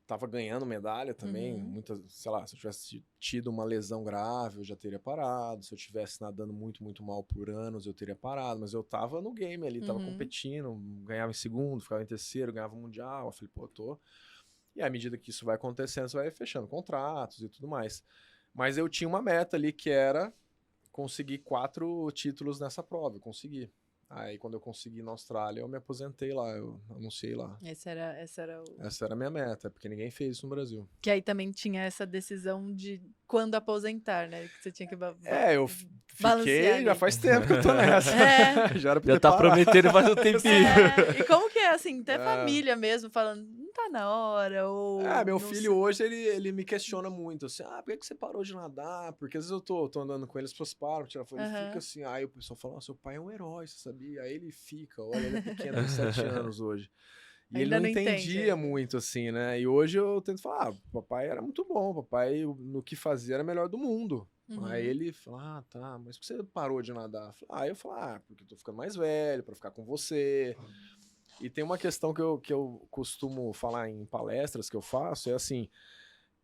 tava ganhando medalha também. Sei lá, se eu tivesse tido uma lesão grave, eu já teria parado. Se eu tivesse nadando muito, muito mal por anos, eu teria parado. Mas eu tava no game ali, tava competindo, ganhava em segundo, ficava em terceiro, ganhava mundial. Eu falei, pô, tô... E à medida que isso vai acontecendo, você vai fechando contratos e tudo mais. Mas eu tinha uma meta ali que era conseguir 4 títulos nessa prova. Eu consegui. Aí, quando eu consegui na Austrália, eu me aposentei lá, eu anunciei lá. Essa era a minha meta, porque ninguém fez isso no Brasil. Que aí também tinha essa decisão de quando aposentar, né? Que você tinha que eu fiquei, já faz tempo que eu tô nessa. Já era pra já tá parar. prometendo faz um tempinho. E como que é, assim, até família mesmo, falando, não tá na hora, ou... meu filho hoje, ele me questiona muito, assim, por que você parou de nadar? Porque às vezes eu tô andando com ele, as pessoas param, tirar foto, ele fica assim, aí o pessoal fala, seu pai é um herói, você sabia? Aí ele fica, olha, ele é pequeno, tem 7 anos hoje. E ainda ele não entende, entendia muito, assim, né? E hoje eu tento falar, papai era muito bom, papai no que fazia era melhor do mundo. Aí ele fala, tá, mas por que você parou de nadar? Aí eu falo, porque eu tô ficando mais velho, pra ficar com você. E tem uma questão que eu costumo falar em palestras que eu faço, é assim,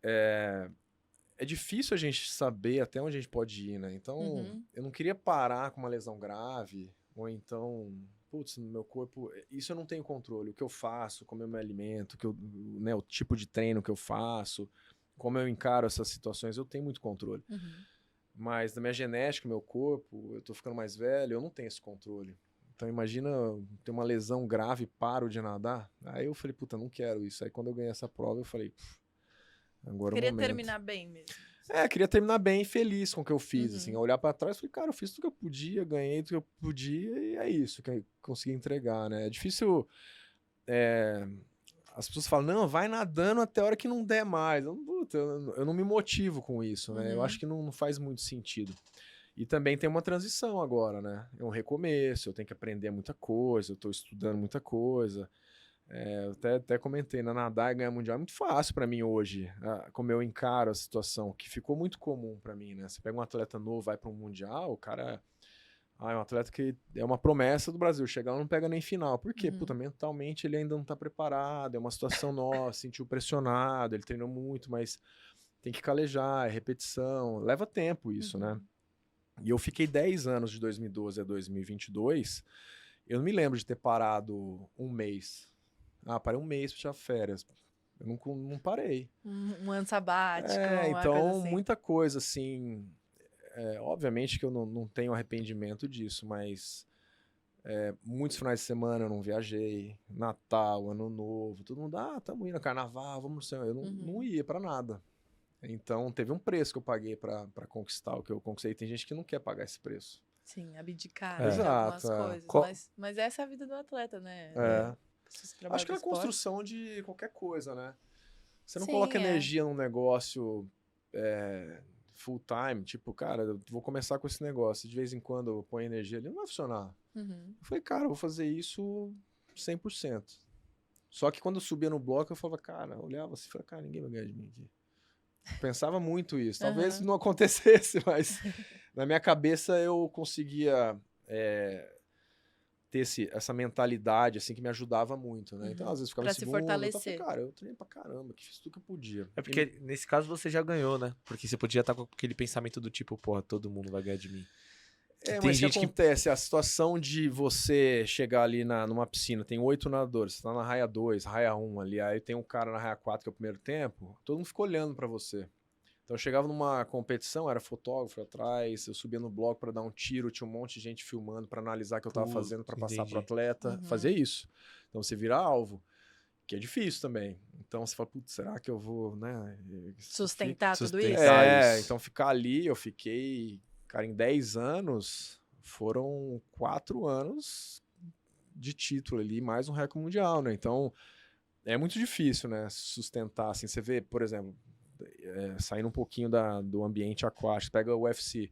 é difícil a gente saber até onde a gente pode ir, né? Então, eu não queria parar com uma lesão grave, ou então, putz, no meu corpo, isso eu não tenho controle. O que eu faço, como eu me alimento, o tipo de treino que eu faço, como eu encaro essas situações, eu tenho muito controle. Mas na minha genética, meu corpo, eu tô ficando mais velho, eu não tenho esse controle. Então imagina ter uma lesão grave e paro de nadar. Aí eu falei, puta, não quero isso. Aí quando eu ganhei essa prova, eu falei, agora é o momento. Queria terminar bem mesmo. Queria terminar bem, feliz com o que eu fiz. Assim, olhar pra trás, falei, cara, eu fiz tudo que eu podia, ganhei tudo que eu podia e é isso que eu consegui entregar, né? É difícil... As pessoas falam, não, vai nadando até a hora que não der mais. Eu não me motivo com isso, né? Eu acho que não faz muito sentido. E também tem uma transição agora, né? É um recomeço, eu tenho que aprender muita coisa, eu tô estudando muita coisa. Eu até comentei, nadar e ganhar mundial é muito fácil para mim hoje, como eu encaro a situação, que ficou muito comum para mim, né? Você pega um atleta novo, vai para um mundial, o cara... é um atleta que é uma promessa do Brasil, chegar lá não pega nem final. Por quê? Puta, mentalmente ele ainda não tá preparado, é uma situação nova, se sentiu pressionado, ele treinou muito, mas tem que calejar, é repetição, leva tempo isso, né? E eu fiquei 10 anos, de 2012 a 2022, eu não me lembro de ter parado um mês. Parei um mês pra tirar férias. Eu não parei. Um ano sabático, então, coisa assim. muita coisa, assim... obviamente que eu não tenho arrependimento disso, mas muitos finais de semana eu não viajei, Natal, Ano Novo, todo mundo, tamo indo, Carnaval, vamos no céu. Eu não ia pra nada. Então, teve um preço que eu paguei pra conquistar o que eu conquistei. Tem gente que não quer pagar esse preço. Sim, abdicar de algumas coisas. Mas essa é a vida do atleta, né? Acho que é a construção de qualquer coisa, né? Você não coloca energia num negócio... full time, tipo, cara, eu vou começar com esse negócio, de vez em quando eu ponho energia ali, não vai funcionar. Eu falei, cara, eu vou fazer isso 100%. Só que quando eu subia no bloco, eu falava, cara, eu olhava assim, falava, cara, ninguém vai ganhar de mim aqui. Eu pensava muito isso. Talvez não acontecesse, mas na minha cabeça eu conseguia ter essa mentalidade, assim, que me ajudava muito, né? Então, às vezes, ficava Pra em se segundo, fortalecer. Cara, eu treinei pra caramba, que fiz tudo que eu podia. É porque, nesse caso, você já ganhou, né? Porque você podia estar com aquele pensamento do tipo, porra, todo mundo vai ganhar de mim. Mas o que acontece? A situação de você chegar ali numa piscina, tem 8 nadadores, você tá na raia 2, raia 1 ali, aí tem um cara na raia 4, que é o primeiro tempo, todo mundo fica olhando pra você. Então eu chegava numa competição, era fotógrafo atrás, eu subia no bloco pra dar um tiro, tinha um monte de gente filmando pra analisar o que eu tava fazendo pra passar pro atleta, fazer isso. Então você vira alvo, que é difícil também. Então você fala, putz, será que eu vou, né? Sustentar tudo isso? Então ficar ali, eu fiquei, cara, em 10 anos, foram 4 anos de título ali, mais um recorde mundial, né? Então é muito difícil, né, sustentar, assim, você vê, por exemplo, saindo um pouquinho do ambiente aquático, pega o UFC,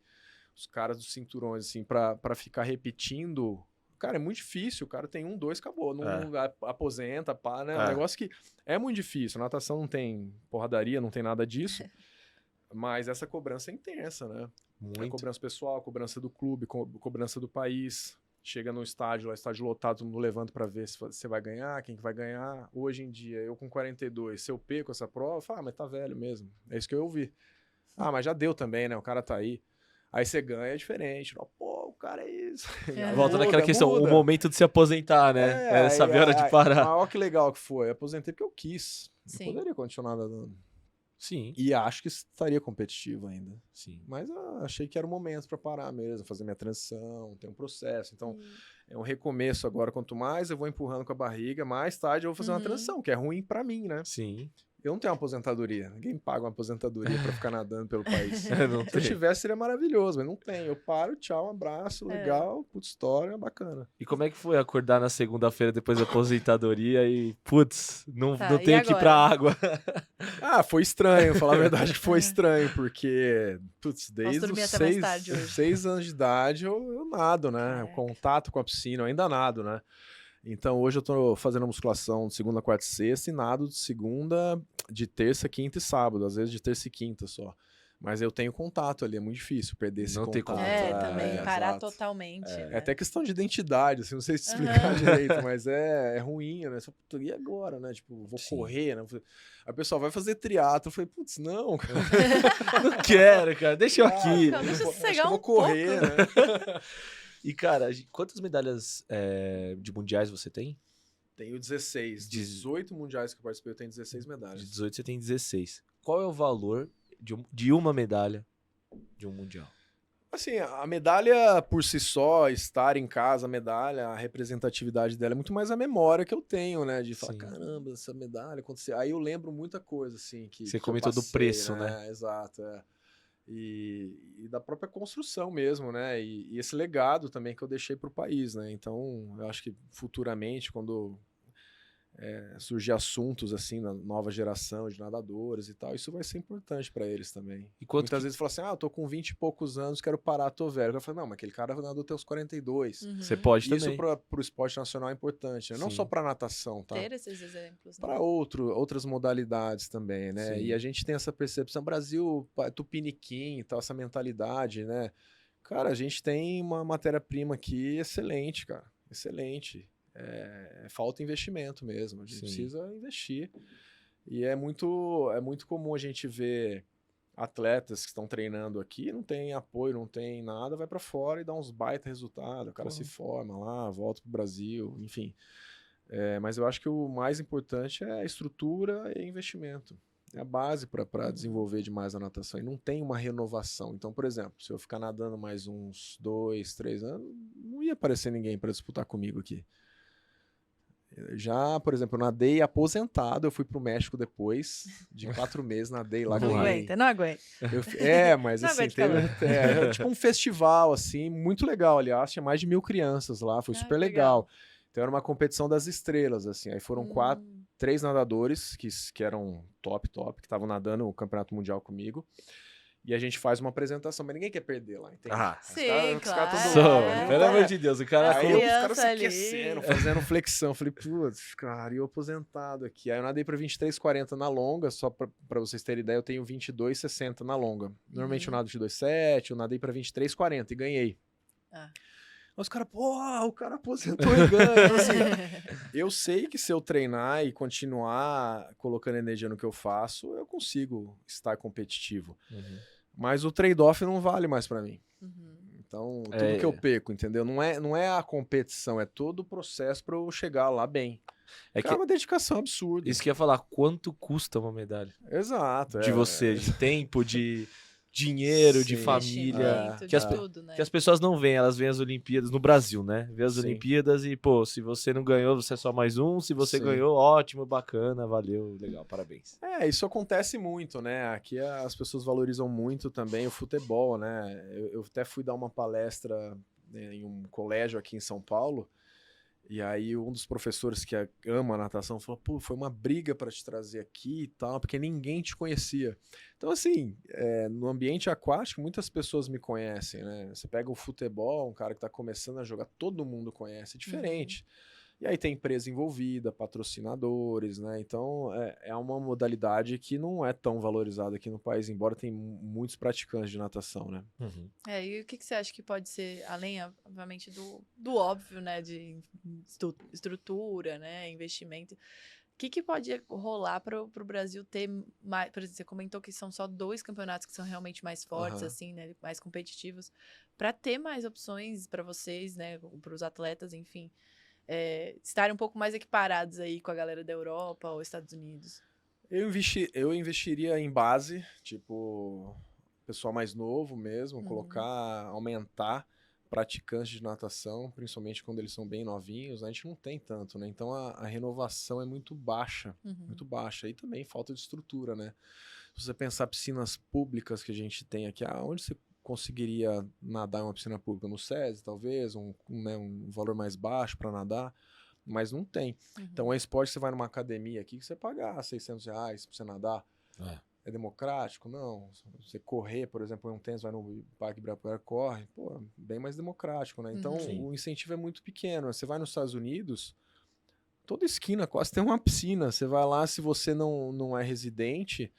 os caras dos cinturões, assim, pra ficar repetindo, cara, é muito difícil, o cara tem 1, 2, acabou, não aposenta, pá, né, um negócio que é muito difícil, natação não tem porradaria, não tem nada disso, mas essa cobrança é intensa, né? Muito. A cobrança pessoal, a cobrança do clube, cobrança do país. Chega no estádio, lá, estádio lotado, todo mundo levanta pra ver se você vai ganhar, quem que vai ganhar. Hoje em dia, eu com 42, se eu perco essa prova, eu falo, mas tá velho mesmo. É isso que eu ouvi. Mas já deu também, né? O cara tá aí. Aí você ganha, é diferente. Pô, o cara é isso. Volta naquela questão, o momento de se aposentar, né? Saber a hora de parar. Olha que legal que foi. Eu aposentei porque eu quis. Sim. Eu poderia continuar nadando. Sim. E acho que estaria competitivo ainda. Sim. Mas achei que era o momento para parar mesmo, fazer minha transição, ter um processo. Então, é um recomeço agora. Quanto mais eu vou empurrando com a barriga, mais tarde eu vou fazer uma transição, que é ruim para mim, né? Sim. Eu não tenho uma aposentadoria. Ninguém paga uma aposentadoria para ficar nadando pelo país. Se eu tivesse, seria maravilhoso, mas não tem. Eu paro, tchau, um abraço, legal, puta história, bacana. E como é que foi acordar na segunda-feira depois da aposentadoria e, putz, não tenho que ir pra água? Foi estranho, falar a verdade que foi estranho, porque, putz, desde os 6 anos de idade eu nado, né? O contato com a piscina, eu ainda nado, né? Então hoje eu tô fazendo musculação de segunda, quarta e sexta e nado de terça, quinta e sábado, às vezes de terça e quinta só. Mas eu tenho contato ali, é muito difícil perder esse contato. Também, parar totalmente. É até questão de identidade, assim, não sei se explicar direito, mas é ruim, né? Só, e agora, né? Tipo, vou correr, né? A pessoa vai fazer triatlo, eu falei, putz, não, cara. Não quero, cara, deixa eu aqui. Deixa eu sossegar vou correr, né? E, cara, quantas medalhas de mundiais você tem? Tenho 16. 18 mundiais que eu participei, eu tenho 16 medalhas. De 18 você tem 16. Qual é o valor de uma medalha de um mundial? Assim, a medalha por si só, estar em casa, a medalha, a representatividade dela é muito mais a memória que eu tenho, né? De falar, caramba, essa medalha aconteceu. Aí eu lembro muita coisa, assim, que você comentou do preço, né? Exato, E da própria construção mesmo, né? E esse legado também que eu deixei para o país, né? Então, eu acho que futuramente, quando surgir assuntos assim na nova geração de nadadores e tal, isso vai ser importante para eles também. E muitas vezes falam assim, eu tô com 20 e poucos anos, quero parar, tô velho. Eu falo, não, mas aquele cara nadou até os 42. Você pode também. Isso pro esporte nacional é importante, né? Não só pra natação, tá? Ter esses exemplos. Né? Para outras modalidades também, né? Sim. E a gente tem essa percepção, Brasil, tupiniquim e tal, essa mentalidade, né? Cara, a gente tem uma matéria-prima aqui excelente, cara. Excelente. Falta investimento mesmo, a gente precisa investir. E é muito comum a gente ver atletas que estão treinando aqui, não tem apoio, não tem nada, vai para fora e dá uns baita resultados, o cara se forma lá, volta pro Brasil, enfim. Mas eu acho que o mais importante é a estrutura e investimento. É a base para desenvolver demais a natação. E não tem uma renovação. Então, por exemplo, se eu ficar nadando mais uns 2, 3 anos, não ia aparecer ninguém para disputar comigo aqui. Já, por exemplo, eu nadei aposentado, eu fui pro México depois de 4 meses, nadei lá. Não aguenta. Mas assim, teve tipo um festival, assim, muito legal, aliás, tinha mais de 1.000 crianças lá, foi super legal. Então era uma competição das estrelas, assim, aí foram 3 nadadores que eram top, que estavam nadando o campeonato mundial comigo. E a gente faz uma apresentação, mas ninguém quer perder lá, entende? Sim, claro. Pelo amor de Deus, o cara... Aí os caras se aquecendo, fazendo flexão. Falei, putz, cara, eu aposentado aqui. Aí eu nadei pra 23,40 na longa, só pra vocês terem ideia, eu tenho 22,60 na longa. Normalmente eu nado 22,7, eu nadei pra 23,40 e ganhei. Os caras, porra, o cara aposentou e ganha. Então, assim, eu sei que se eu treinar e continuar colocando energia no que eu faço, eu consigo estar competitivo. Mas o trade-off não vale mais pra mim. Então, tudo que eu perco, entendeu? Não é a competição, é todo o processo pra eu chegar lá bem. É uma dedicação absurda. Isso que eu ia falar, quanto custa uma medalha? Exato. De você, de tempo, de dinheiro, Sim, de família. Tudo, né? Que as pessoas não veem, elas veem as Olimpíadas no Brasil, né? Vê as Sim. Olimpíadas e, pô, se você não ganhou, você é só mais um. Se você Sim. ganhou, ótimo, bacana, valeu, legal, parabéns. Isso acontece muito, né? Aqui as pessoas valorizam muito também o futebol, né? Eu até fui dar uma palestra, né, em um colégio aqui em São Paulo. E aí um dos professores que ama a natação falou, pô, foi uma briga para te trazer aqui e tal, porque ninguém te conhecia. Então, assim, no ambiente aquático, muitas pessoas me conhecem, né? Você pega o futebol, um cara que tá começando a jogar, todo mundo conhece, é diferente. E aí tem empresa envolvida, patrocinadores, né? Então, é uma modalidade que não é tão valorizada aqui no país, embora tem muitos praticantes de natação, né? E o que você acha que pode ser, além, obviamente, do óbvio, né? De estrutura, né? Investimento. O que pode rolar para o Brasil ter mais... Por exemplo, você comentou que são só 2 campeonatos que são realmente mais fortes, assim, né? Mais competitivos. Para ter mais opções para vocês, né? Para os atletas, enfim... estarem um pouco mais equiparados aí com a galera da Europa ou Estados Unidos? Eu investiria em base, tipo, pessoal mais novo mesmo, aumentar praticantes de natação, principalmente quando eles são bem novinhos. A gente não tem tanto, né? Então a renovação é muito baixa, muito baixa. E também falta de estrutura, né? Se você pensar piscinas públicas que a gente tem aqui, onde você conseguiria nadar em uma piscina pública? No SESI, talvez, um valor mais baixo para nadar, mas não tem. Então, é esporte, você vai numa academia aqui que você paga R$600 pra você nadar. É democrático? Não. Você correr, por exemplo, em um tênis, vai no Parque Ibirapuera, corre, pô, bem mais democrático, né? Então, o incentivo é muito pequeno. Você vai nos Estados Unidos, toda esquina quase tem uma piscina. Você vai lá, se você não é residente...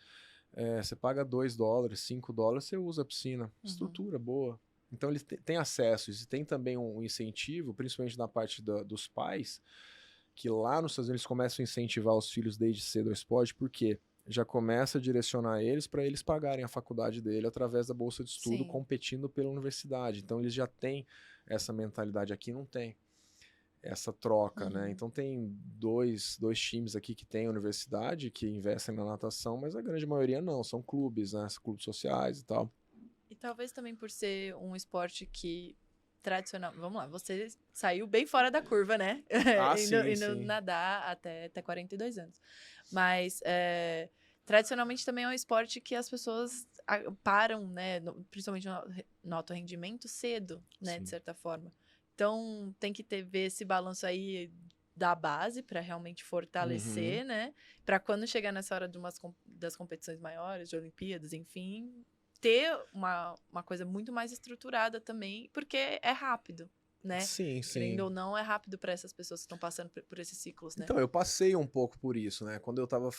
você paga $2, $5, você usa a piscina. Estrutura boa. Então, eles têm acesso. E tem também um incentivo, principalmente na parte dos pais, que lá nos Estados Unidos começam a incentivar os filhos desde cedo ao esporte, porque já começa a direcionar eles para eles pagarem a faculdade dele através da bolsa de estudo, competindo pela universidade. Então, eles já têm essa mentalidade. Aqui não tem essa troca, né? Então tem dois times aqui que tem universidade, que investem na natação, mas a grande maioria não, são clubes, né? Clubes sociais e tal. E talvez também por ser um esporte que tradicional... Vamos lá, você saiu bem fora da curva, né? Indo nadar até 42 anos. Mas tradicionalmente também é um esporte que as pessoas param, né? Principalmente no alto rendimento, cedo, né? De certa forma. Então, tem que ver esse balanço aí da base para realmente fortalecer, né? Para quando chegar nessa hora das competições maiores, de Olimpíadas, enfim, ter uma coisa muito mais estruturada também, porque é rápido, né? Sim. Querendo ou não, é rápido para essas pessoas que estão passando por esses ciclos, né? Então, eu passei um pouco por isso, né? Quando eu tava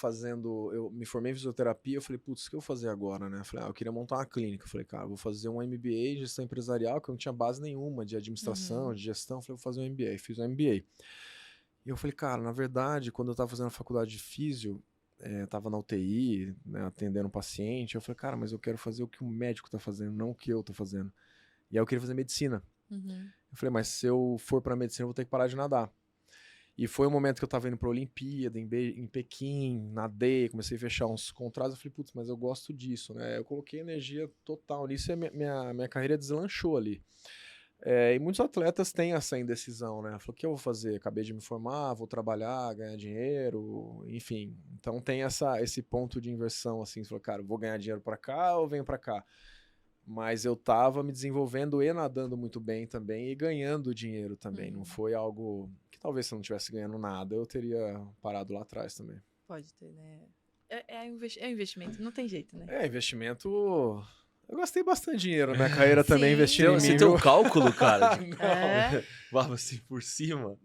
eu me formei em fisioterapia, eu falei, putz, o que eu vou fazer agora, né? Eu falei, eu queria montar uma clínica. Eu falei, cara, eu vou fazer um MBA em gestão empresarial, que eu não tinha base nenhuma de administração, de gestão. Eu falei, vou fazer um MBA. Fiz um MBA. E eu falei, cara, na verdade, quando eu tava fazendo a faculdade de físio, tava na UTI, né, atendendo um paciente, eu falei, cara, mas eu quero fazer o que o médico tá fazendo, não o que eu tô fazendo. E aí eu queria fazer medicina. Eu falei, mas se eu for pra medicina, eu vou ter que parar de nadar. E foi um momento que eu tava indo pra Olimpíada, em Pequim, nadei, comecei a fechar uns contratos. Eu falei, putz, mas eu gosto disso, né? Eu coloquei energia total nisso e minha carreira deslanchou ali. E muitos atletas têm essa indecisão, né? Falei, o que eu vou fazer? Acabei de me formar, vou trabalhar, ganhar dinheiro, enfim. Então tem esse ponto de inversão, assim. Você falou, cara, vou ganhar dinheiro pra cá ou venho pra cá? Mas eu tava me desenvolvendo e nadando muito bem também e ganhando dinheiro também. Não foi algo que talvez se eu não estivesse ganhando nada, eu teria parado lá atrás também. Pode ter, né? É investimento, não tem jeito, né? Investimento... Eu gastei bastante dinheiro na minha carreira também investindo em mim. Você tem um cálculo, cara? Não. Vamos assim por cima?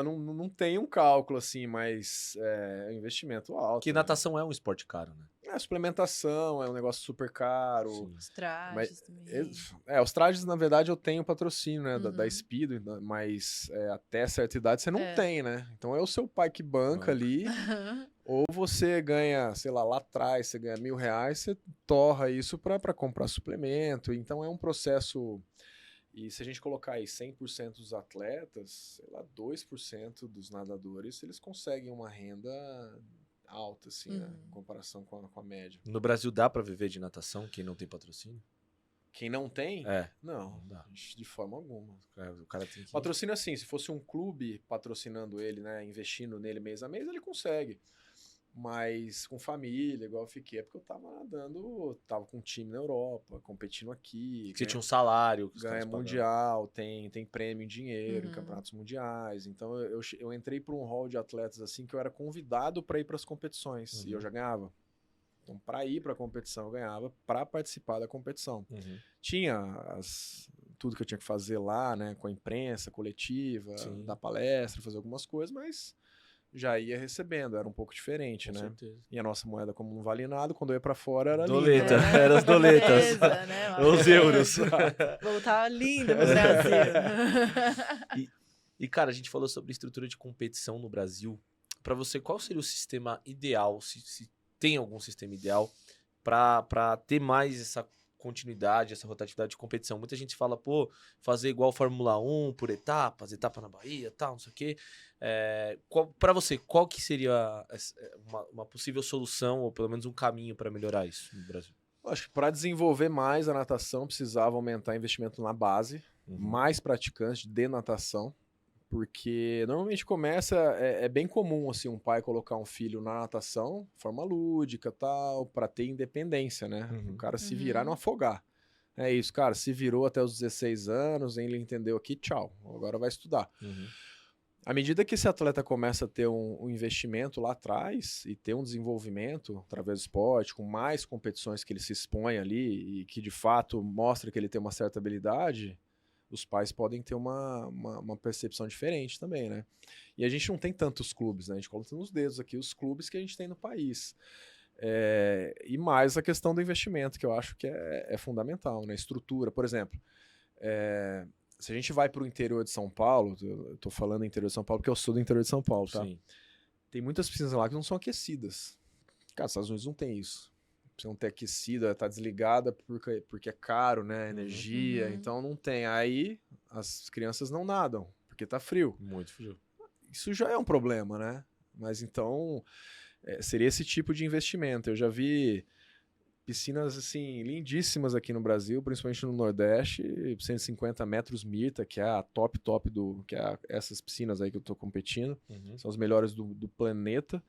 Não tem um cálculo assim, mas é um investimento alto. Que natação é um esporte caro, né? suplementação é um negócio super caro. Sim. Os trajes Mas, também. os trajes, na verdade, eu tenho patrocínio, né, da Speedo, mas até certa idade você não tem, né? Então é o seu pai que banca ali, ou você ganha, sei lá atrás, você ganha R$1.000, você torra isso para comprar suplemento. Então é um processo... E se a gente colocar aí 100% dos atletas, sei lá, 2% dos nadadores, eles conseguem uma renda alta, assim, né, em comparação com a média. No Brasil dá pra viver de natação, quem não tem patrocínio? Quem não tem? Não dá. De forma alguma. O cara tem que... Patrocínio assim, se fosse um clube patrocinando ele, né, investindo nele mês a mês, ele consegue. Mas com família, igual eu fiquei, é porque eu tava nadando, tava com um time na Europa, competindo aqui. Você tinha um salário. Ganha mundial, tem prêmio em dinheiro em campeonatos mundiais. Então eu entrei para um hall de atletas assim que eu era convidado para ir para as competições e eu já ganhava. Então, para ir para a competição, eu ganhava para participar da competição. Tinha tudo que eu tinha que fazer lá, né, com a imprensa, coletiva, dar palestra, fazer algumas coisas, mas já ia recebendo, era um pouco diferente, né? Certeza. E a nossa moeda, como não vale nada, quando eu ia pra fora era doleta, linda. era as doletas. Beleza, né? Os euros. Voltava lindo pro Brasil. E, cara, a gente falou sobre estrutura de competição no Brasil. Pra você, qual seria o sistema ideal, se tem algum sistema ideal, pra ter mais essa continuidade, essa rotatividade de competição? Muita gente fala, pô, fazer igual Fórmula 1 por etapas, etapa na Bahia, tal, não sei o quê. Para você, qual que seria uma possível solução, ou pelo menos um caminho para melhorar isso no Brasil? Acho que para desenvolver mais a natação, precisava aumentar investimento na base, mais praticantes de natação, porque normalmente começa, é bem comum assim, um pai colocar um filho na natação, forma lúdica tal, para ter independência, né? O cara se virar e não afogar. É isso, cara, se virou até os 16 anos, ele entendeu aqui, tchau, agora vai estudar. À medida que esse atleta começa a ter um investimento lá atrás e ter um desenvolvimento através do esporte, com mais competições que ele se expõe ali e que de fato mostra que ele tem uma certa habilidade, os pais podem ter uma percepção diferente também, né? E a gente não tem tantos clubes, né? A gente coloca nos dedos aqui os clubes que a gente tem no país. E mais a questão do investimento, que eu acho que é fundamental, né? Estrutura, por exemplo, se a gente vai para o interior de São Paulo, eu tô falando interior de São Paulo porque eu sou do interior de São Paulo, tá? Sim. Tem muitas piscinas lá que não são aquecidas. Cara, os Estados Unidos não tem isso. Precisa não ter aquecida, tá desligada porque é caro, né? Energia, então não tem. Aí as crianças não nadam, porque tá frio. Muito frio. Isso já é um problema, né? Mas então seria esse tipo de investimento. Eu já vi piscinas assim lindíssimas aqui no Brasil, principalmente no Nordeste, 150 metros Mirta, que é a top que é essas piscinas aí que eu tô competindo. São as melhores do planeta.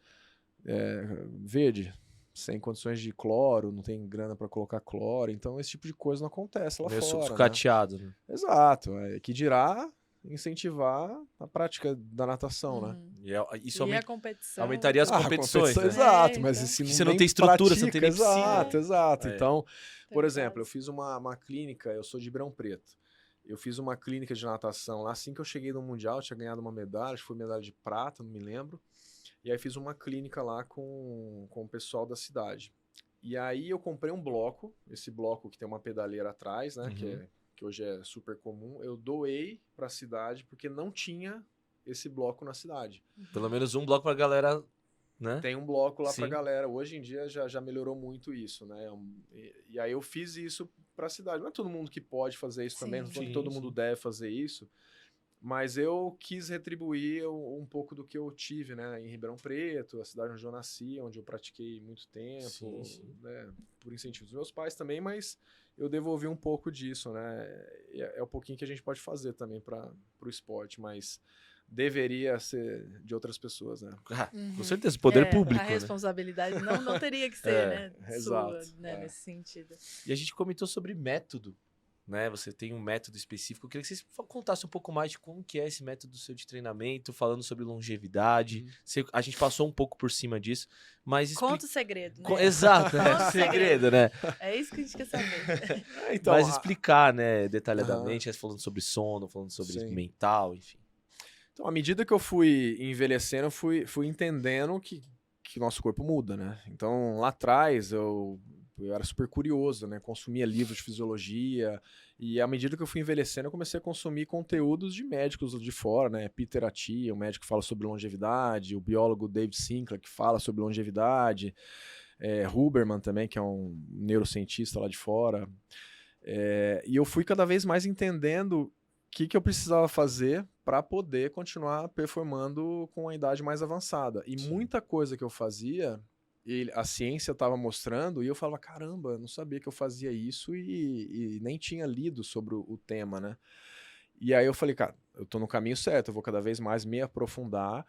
Verde, sem condições de cloro, não tem grana para colocar cloro, então esse tipo de coisa não acontece lá meio fora. sucateado, né? Exato, que dirá incentivar a prática da natação, né? Isso a competição. aumentaria as competições. Competição, né? Exato, mas então. se você não tem estrutura, você não tem nem piscina. Exato. Então, por exemplo, eu fiz uma clínica, eu sou de Ribeirão Preto. Eu fiz uma clínica de natação lá, assim que eu cheguei no Mundial, eu tinha ganhado uma medalha, acho que foi medalha de prata, não me lembro. E aí fiz uma clínica lá com o pessoal da cidade. E aí eu comprei um bloco, esse bloco que tem uma pedaleira atrás, né, que hoje é super comum, eu doei para a cidade porque não tinha esse bloco na cidade. Pelo menos um bloco pra galera, né? Tem um bloco lá pra galera. Hoje em dia já melhorou muito isso, né? E aí eu fiz isso pra cidade. Não é todo mundo que pode fazer isso também, não tô falando que todo mundo deve fazer isso. Mas eu quis retribuir um pouco do que eu tive, né, em Ribeirão Preto, a cidade onde eu nasci, onde eu pratiquei muito tempo, né, por incentivo dos meus pais também, mas eu devolvi um pouco disso, né, é um pouquinho que a gente pode fazer também para o esporte, mas deveria ser de outras pessoas, né? Com certeza, poder público, a responsabilidade não teria que ser, né, exato, sua, né, nesse sentido. E a gente comentou sobre método, né? Você tem um método específico. Eu queria que vocês contassem um pouco mais de como que é esse método seu de treinamento, falando sobre longevidade. A gente passou um pouco por cima disso, mas... Conta o segredo, né? Exato, segredo, né? É isso que a gente quer saber. Então, mas explicar, né, detalhadamente, falando sobre sono, falando sobre mental, enfim. Então, à medida que eu fui envelhecendo, eu fui entendendo que que o nosso corpo muda, né? Então, lá atrás, eu era super curioso, né? Consumia livros de fisiologia e à medida que eu fui envelhecendo, eu comecei a consumir conteúdos de médicos de fora, né? Peter Attia, um médico que fala sobre longevidade, o biólogo David Sinclair, que fala sobre longevidade, Huberman também, que é um neurocientista lá de fora. E eu fui cada vez mais entendendo o que eu precisava fazer para poder continuar performando com a idade mais avançada. E muita coisa que eu fazia, a ciência estava mostrando, e eu falava, caramba, eu não sabia que eu fazia isso e nem tinha lido sobre o tema, né? E aí eu falei, cara, eu tô no caminho certo, eu vou cada vez mais me aprofundar.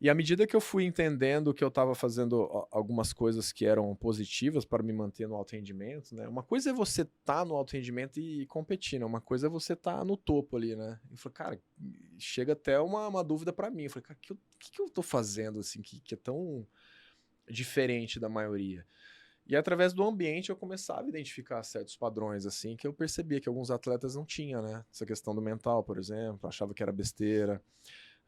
E à medida que eu fui entendendo que eu estava fazendo algumas coisas que eram positivas para me manter no alto rendimento, né? Uma coisa é você estar no alto rendimento e competir, né? Uma coisa é você estar no topo ali, né? Eu falei, cara, chega até uma dúvida para mim. Eu falei, cara, o que eu tô fazendo assim que é tão diferente da maioria? E através do ambiente eu começava a identificar certos padrões, assim, que eu percebia que alguns atletas não tinham, né? Essa questão do mental, por exemplo, achava que era besteira.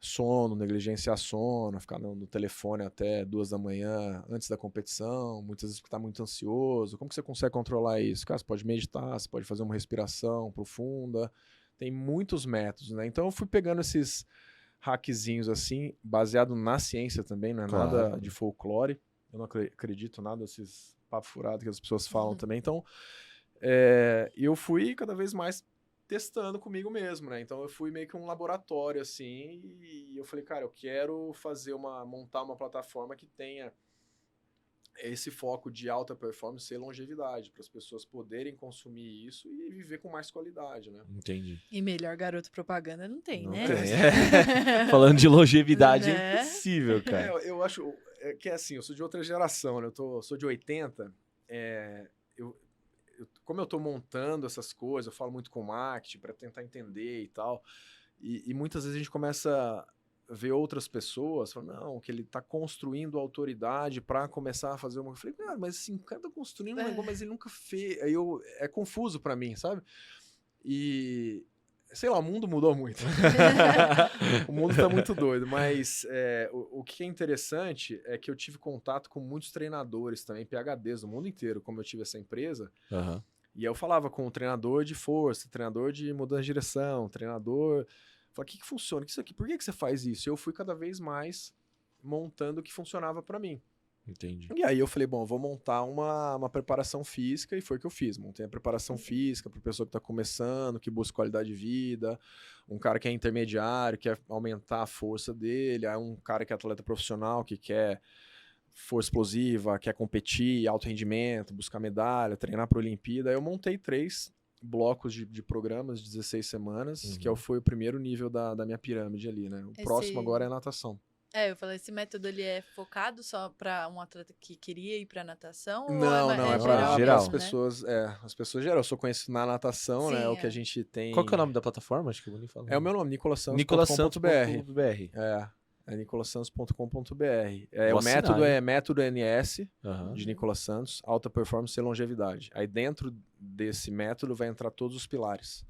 Sono, negligenciar sono, ficar no telefone até 2 da manhã antes da competição, muitas vezes está muito ansioso. Como que você consegue controlar isso? Cara, você pode meditar, você pode fazer uma respiração profunda, tem muitos métodos, né? Então eu fui pegando esses hackzinhos assim, baseado na ciência também, não é nada de folclore. Eu não acredito nada desses papos furados que as pessoas falam também. Então, eu fui cada vez mais testando comigo mesmo, né? Então eu fui meio que um laboratório, assim, e eu falei, cara, eu quero montar uma plataforma que tenha esse foco de alta performance e longevidade, para as pessoas poderem consumir isso e viver com mais qualidade, né? Entendi. E melhor garoto propaganda não tem, né? Tem. Falando de longevidade, Né? é impossível, cara. Eu acho que é assim, eu sou de outra geração, né? Sou de 80, como eu tô montando essas coisas, eu falo muito com marketing para tentar entender e tal, e muitas vezes a gente começa a ver outras pessoas falando, não, que ele tá construindo autoridade para começar a fazer uma... Eu falei, cara, mas assim, o cara tá construindo um negócio, mas ele nunca fez... Aí é confuso para mim, sabe? E... sei lá, o mundo mudou muito. O mundo tá muito doido, mas o que é interessante é que eu tive contato com muitos treinadores também, PhDs do mundo inteiro, como eu tive essa empresa. E aí eu falava com o treinador de força, treinador de mudança de direção, treinador... Falei, o que funciona? Isso aqui? Por que você faz isso? E eu fui cada vez mais montando o que funcionava para mim. Entendi. E aí eu falei, bom, eu vou montar uma preparação física, e foi o que eu fiz. Montei a preparação física para pessoa que está começando, que busca qualidade de vida, um cara que é intermediário, quer aumentar a força dele, aí um cara que é atleta profissional, que quer força explosiva, quer competir, alto rendimento, buscar medalha, treinar para a Olimpíada. Aí eu montei 3 blocos de programas de 16 semanas, que foi o primeiro nível da minha pirâmide ali, né? O próximo agora é a natação. Eu falei, esse método ele é focado só para um atleta que queria ir para natação? Não, ou é geral, geral. mesmo, As pessoas geral. Eu sou conhecido na natação, Sim, né? O que a gente tem... Qual que é o nome da plataforma? Acho que eu vou nem falar. É o meu nome, nicolasantos.com.br. nicolasantos.com.br. É nicolasantos.com.br. Vou O método assinar, é método NS, Aham. de Nicolas Santos, alta performance e longevidade. Aí dentro desse método vai entrar todos os pilares.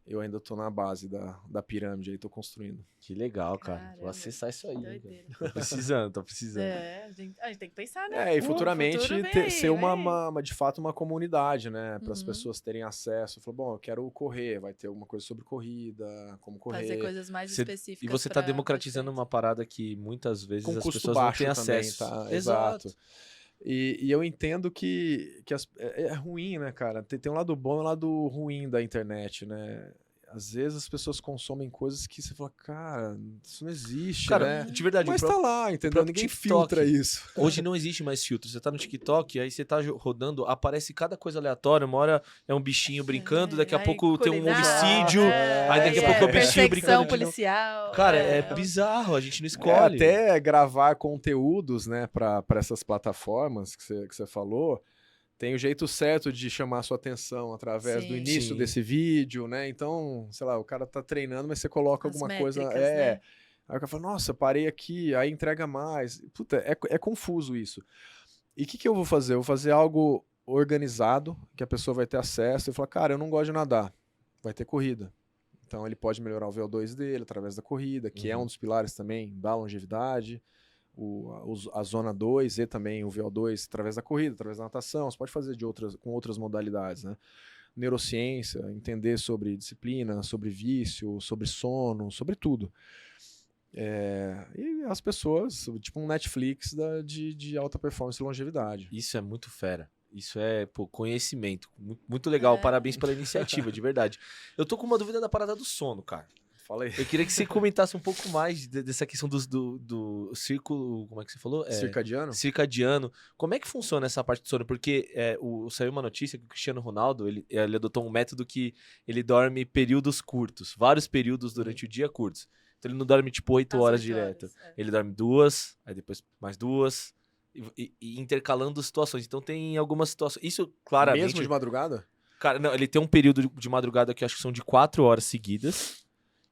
Eu ainda tô na base da pirâmide, aí tô construindo. Que legal, cara. Caramba, Vou acessar isso aí. doideira. Tô precisando. A gente tem que pensar, né? E futuramente futuro vem aí, ser vem aí. de fato uma comunidade, né? Para as pessoas terem acesso. Eu falo, bom, eu quero correr, vai ter alguma coisa sobre corrida, como correr. Fazer coisas mais específicas. E você tá democratizando uma parada que muitas vezes com as custo pessoas baixo não têm também, acesso. tá? Exato. E eu entendo que é ruim, né, cara? Tem um lado bom e um lado ruim da internet, né? Às vezes as pessoas consomem coisas que você fala, cara, isso não existe, Cara, né? de verdade. Mas tá lá, entendeu? Ninguém TikTok, filtra isso. Hoje não existe mais filtro. Você tá no TikTok, aí você tá rodando, aparece cada coisa aleatória. Uma hora é um bichinho brincando, daqui a pouco tem um homicídio, aí daqui a pouco é o bichinho brincando. Policial. Cara, é bizarro, a gente não escolhe. Até gravar conteúdos, né, para essas plataformas que você falou, tem o jeito certo de chamar a sua atenção através do início desse vídeo, né? Então, sei lá, o cara tá treinando, mas você coloca alguma coisa... Né? Aí o cara fala, nossa, parei aqui, aí entrega mais. Puta, é confuso isso. E o que eu vou fazer? Eu vou fazer algo organizado, que a pessoa vai ter acesso, e falar, cara, eu não gosto de nadar, vai ter corrida. Então ele pode melhorar o VO2 dele através da corrida, que é um dos pilares também da longevidade. a zona 2 e também o VO2 através da corrida, através da natação. Você pode fazer com outras modalidades, né? Neurociência, entender sobre disciplina, sobre vício, sobre sono, sobre tudo. E as pessoas, tipo um Netflix de alta performance e longevidade. Isso é muito fera. Isso é, pô, conhecimento. Muito legal. Parabéns pela iniciativa, de verdade. Eu tô com uma dúvida da parada do sono, cara. Fala aí. Eu queria que você comentasse um pouco mais dessa questão do círculo, como é que você falou? Circadiano? Circadiano. Como é que funciona essa parte do sono? Porque saiu uma notícia que o Cristiano Ronaldo, ele adotou um método que ele dorme períodos curtos, vários períodos durante o dia curtos. Então ele não dorme tipo 8 horas direto. Ele dorme 2, aí depois mais 2, e intercalando situações. Então tem algumas situações. Isso claramente. Mesmo de madrugada? Cara, não, ele tem um período de madrugada que eu acho que são de 4 horas seguidas.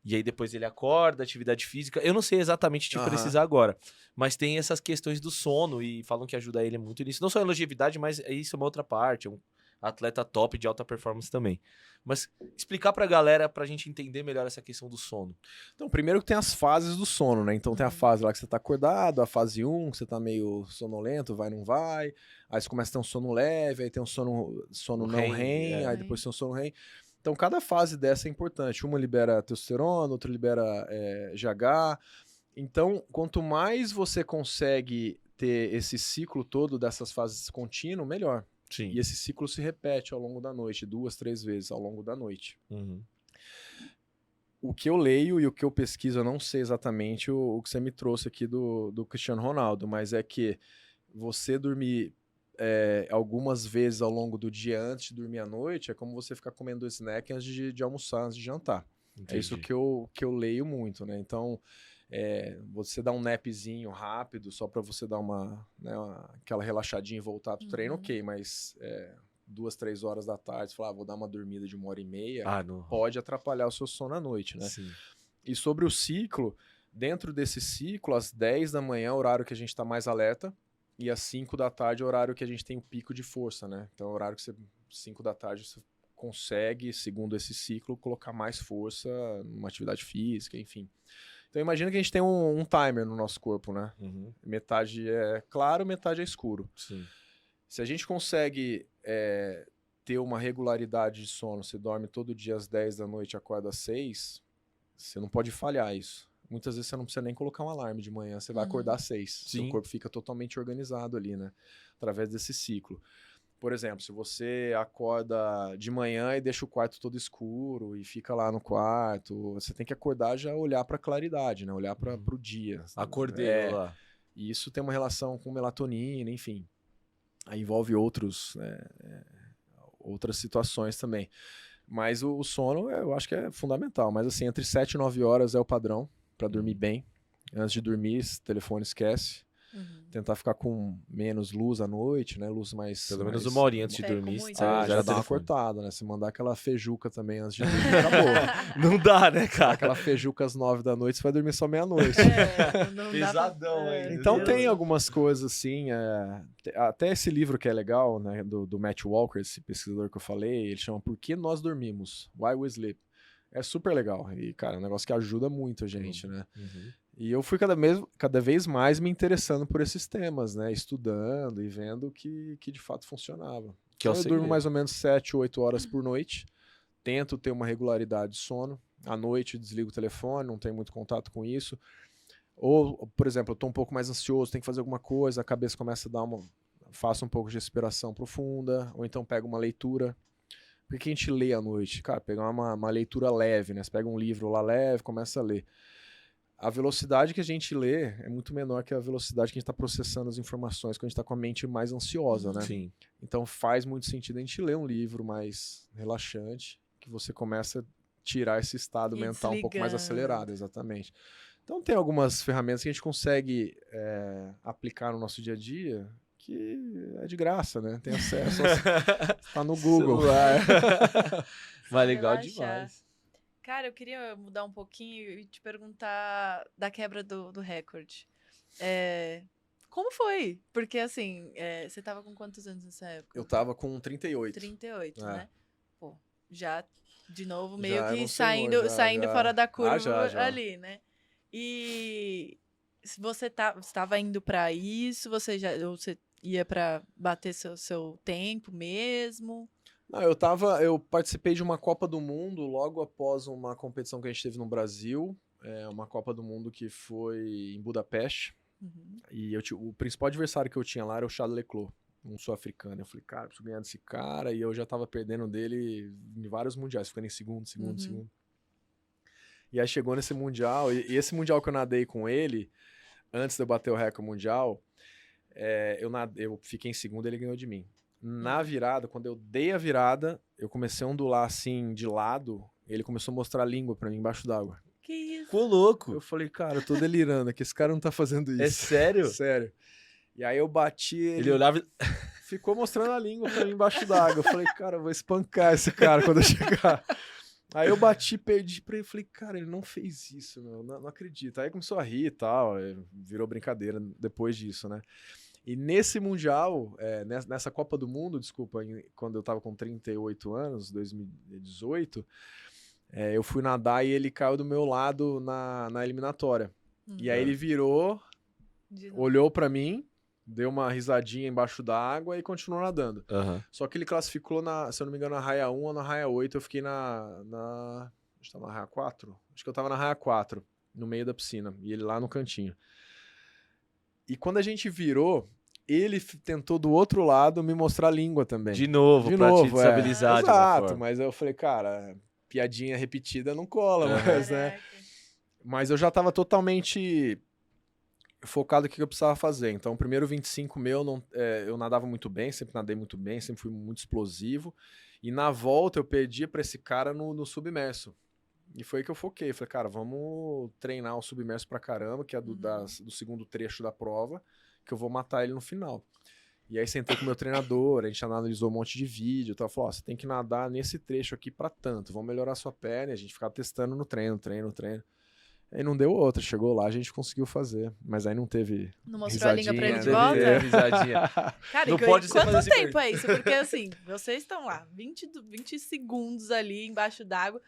E aí depois ele acorda, atividade física. Eu não sei exatamente te precisar agora. Mas tem essas questões do sono e falam que ajuda ele muito nisso. Não só a longevidade, mas isso é uma outra parte. É um atleta top de alta performance também. Mas explicar pra galera, pra gente entender melhor essa questão do sono. Então, primeiro que tem as fases do sono, né? Então tem a fase lá que você tá acordado, a fase 1, que você tá meio sonolento, vai, não vai. Aí você começa a ter um sono leve, aí tem um sono não REM, aí depois tem um sono REM. Então, cada fase dessa é importante. Uma libera testosterona, outra libera GH. Então, quanto mais você consegue ter esse ciclo todo dessas fases contínuo, melhor. Sim. E esse ciclo se repete ao longo da noite, 2, 3 vezes ao longo da noite. O que eu leio e o que eu pesquiso, eu não sei exatamente o que você me trouxe aqui do Cristiano Ronaldo, mas é que você dormir algumas vezes ao longo do dia antes de dormir à noite é como você ficar comendo snack antes de almoçar, antes de jantar. Entendi. É isso que eu leio muito, né? Então, você dá um napzinho rápido só para você dar aquela relaxadinha e voltar pro treino, ok, mas 2, 3 horas da tarde, você fala, vou dar uma dormida de 1h30, pode atrapalhar o seu sono à noite, né? Sim. E sobre o ciclo, dentro desse ciclo, às 10 da manhã é o horário que a gente está mais alerta, e às 5 da tarde é o horário que a gente tem o pico de força, né? Então é o horário que 5 da tarde você consegue, segundo esse ciclo, colocar mais força numa atividade física, enfim. Então imagina que a gente tem um timer no nosso corpo, né? Metade é claro, metade é escuro. Sim. Se a gente consegue ter uma regularidade de sono, você dorme todo dia às 10 da noite e acorda às 6, você não pode falhar isso. Muitas vezes você não precisa nem colocar um alarme de manhã, você vai acordar às 6. Sim. Seu corpo fica totalmente organizado ali, né? Através desse ciclo. Por exemplo, se você acorda de manhã e deixa o quarto todo escuro e fica lá no quarto, você tem que acordar já olhar para a claridade, né? Olhar para o dia. Acordei lá. E isso tem uma relação com melatonina, enfim. Aí envolve outras situações também. Mas o sono eu acho que é fundamental. Mas assim, entre 7 e 9 horas é o padrão para dormir bem. Antes de dormir, esse telefone esquece. Tentar ficar com menos luz à noite, né? Luz mais... Pelo menos 1 horinha antes de dormir. Já dá uma cortada, né? Se mandar aquela feijuca também antes de dormir, acabou. Não dá, né, cara? Aquela feijuca às 9 da noite, você vai dormir só meia-noite. Pesadão aí. Então tem algumas coisas assim, até esse livro que é legal, né? Do Matt Walker, esse pesquisador que eu falei, ele chama Por que Nós Dormimos? Why We Sleep. É super legal. E, cara, é um negócio que ajuda muito a gente, né? E eu fui cada vez mais me interessando por esses temas, né? Estudando e vendo que de fato funcionava. Então, eu durmo mais ou menos 7, 8 horas por noite. Tento ter uma regularidade de sono. À noite desligo o telefone, não tenho muito contato com isso. Ou, por exemplo, eu tô um pouco mais ansioso, tenho que fazer alguma coisa, a cabeça começa a dar faço um pouco de respiração profunda, ou então pego uma leitura. Por que a gente lê à noite? Cara, pegar uma leitura leve, né? Você pega um livro lá leve, começa a ler. A velocidade que a gente lê é muito menor que a velocidade que a gente está processando as informações, quando a gente está com a mente mais ansiosa, né? Sim. Então faz muito sentido a gente ler um livro mais relaxante, que você começa a tirar esse estado mental um pouco mais acelerado, exatamente. Então tem algumas ferramentas que a gente consegue aplicar no nosso dia a dia, que é de graça, né? Tem acesso, tá no Google. Mas legal demais. Cara, eu queria mudar um pouquinho e te perguntar da quebra do recorde. Como foi? Porque, assim, você tava com quantos anos nessa época? Eu tava com 38. 38, né? Pô, já, de novo, meio já que saindo fora da curva ali, né? E se você estava indo para isso, você ia para bater seu tempo mesmo? Não, eu participei de uma Copa do Mundo logo após uma competição que a gente teve no Brasil, uma Copa do Mundo que foi em Budapeste, e o principal adversário que eu tinha lá era o Charles Leclerc, um sul-africano. Eu falei, cara, preciso ganhar desse cara, e eu já tava perdendo dele em vários mundiais, ficando em segundo. E aí chegou nesse mundial, e esse mundial que eu nadei com ele, antes de eu bater o recorde mundial, eu fiquei em segundo e ele ganhou de mim. Na virada, quando eu dei a virada, eu comecei a ondular assim de lado, ele começou a mostrar a língua pra mim embaixo d'água. Que isso? Ficou louco. Eu falei, cara, eu tô delirando aqui, esse cara não tá fazendo isso. É sério? Sério. E aí eu bati, Ele olhava... ficou mostrando a língua pra mim embaixo d'água. Eu falei, cara, eu vou espancar esse cara quando eu chegar. Aí eu bati, perdi pra ele. Falei, cara, ele não fez isso, meu. Não acredito. Aí começou a rir e tal. Virou brincadeira depois disso, né? E nesse Mundial, nessa Copa do Mundo, desculpa, quando eu tava com 38 anos, 2018, eu fui nadar e ele caiu do meu lado na eliminatória. E aí ele virou, olhou pra mim, deu uma risadinha embaixo d'água e continuou nadando. Só que ele classificou, se eu não me engano, na raia 1 ou na raia 8. Eu fiquei acho que tava na raia 4? Acho que eu tava na raia 4, no meio da piscina. E ele lá no cantinho. E quando a gente virou, ele tentou do outro lado me mostrar a língua também. De novo, pra te desestabilizar. Exato, mas eu falei, cara, piadinha repetida não cola, mas, né? Mas eu já tava totalmente focado no que eu precisava fazer. Então, o primeiro 25 eu nadava muito bem, sempre nadei muito bem, sempre fui muito explosivo. E na volta eu perdia pra esse cara no submerso. E foi aí que eu foquei. Falei, cara, vamos treinar o submerso pra caramba, que é do segundo trecho da prova, que eu vou matar ele no final. E aí sentei com o meu treinador, a gente analisou um monte de vídeo, então falou, você tem que nadar nesse trecho aqui pra tanto, vamos melhorar a sua perna, e a gente ficava testando no treino. Aí não deu outra, chegou lá, a gente conseguiu fazer, mas aí não teve Não mostrou a língua pra ele de né? volta? Risadinha. Cara, Não pode ser quanto tempo é isso? Porque assim, vocês estão lá, 20 segundos ali embaixo d'água,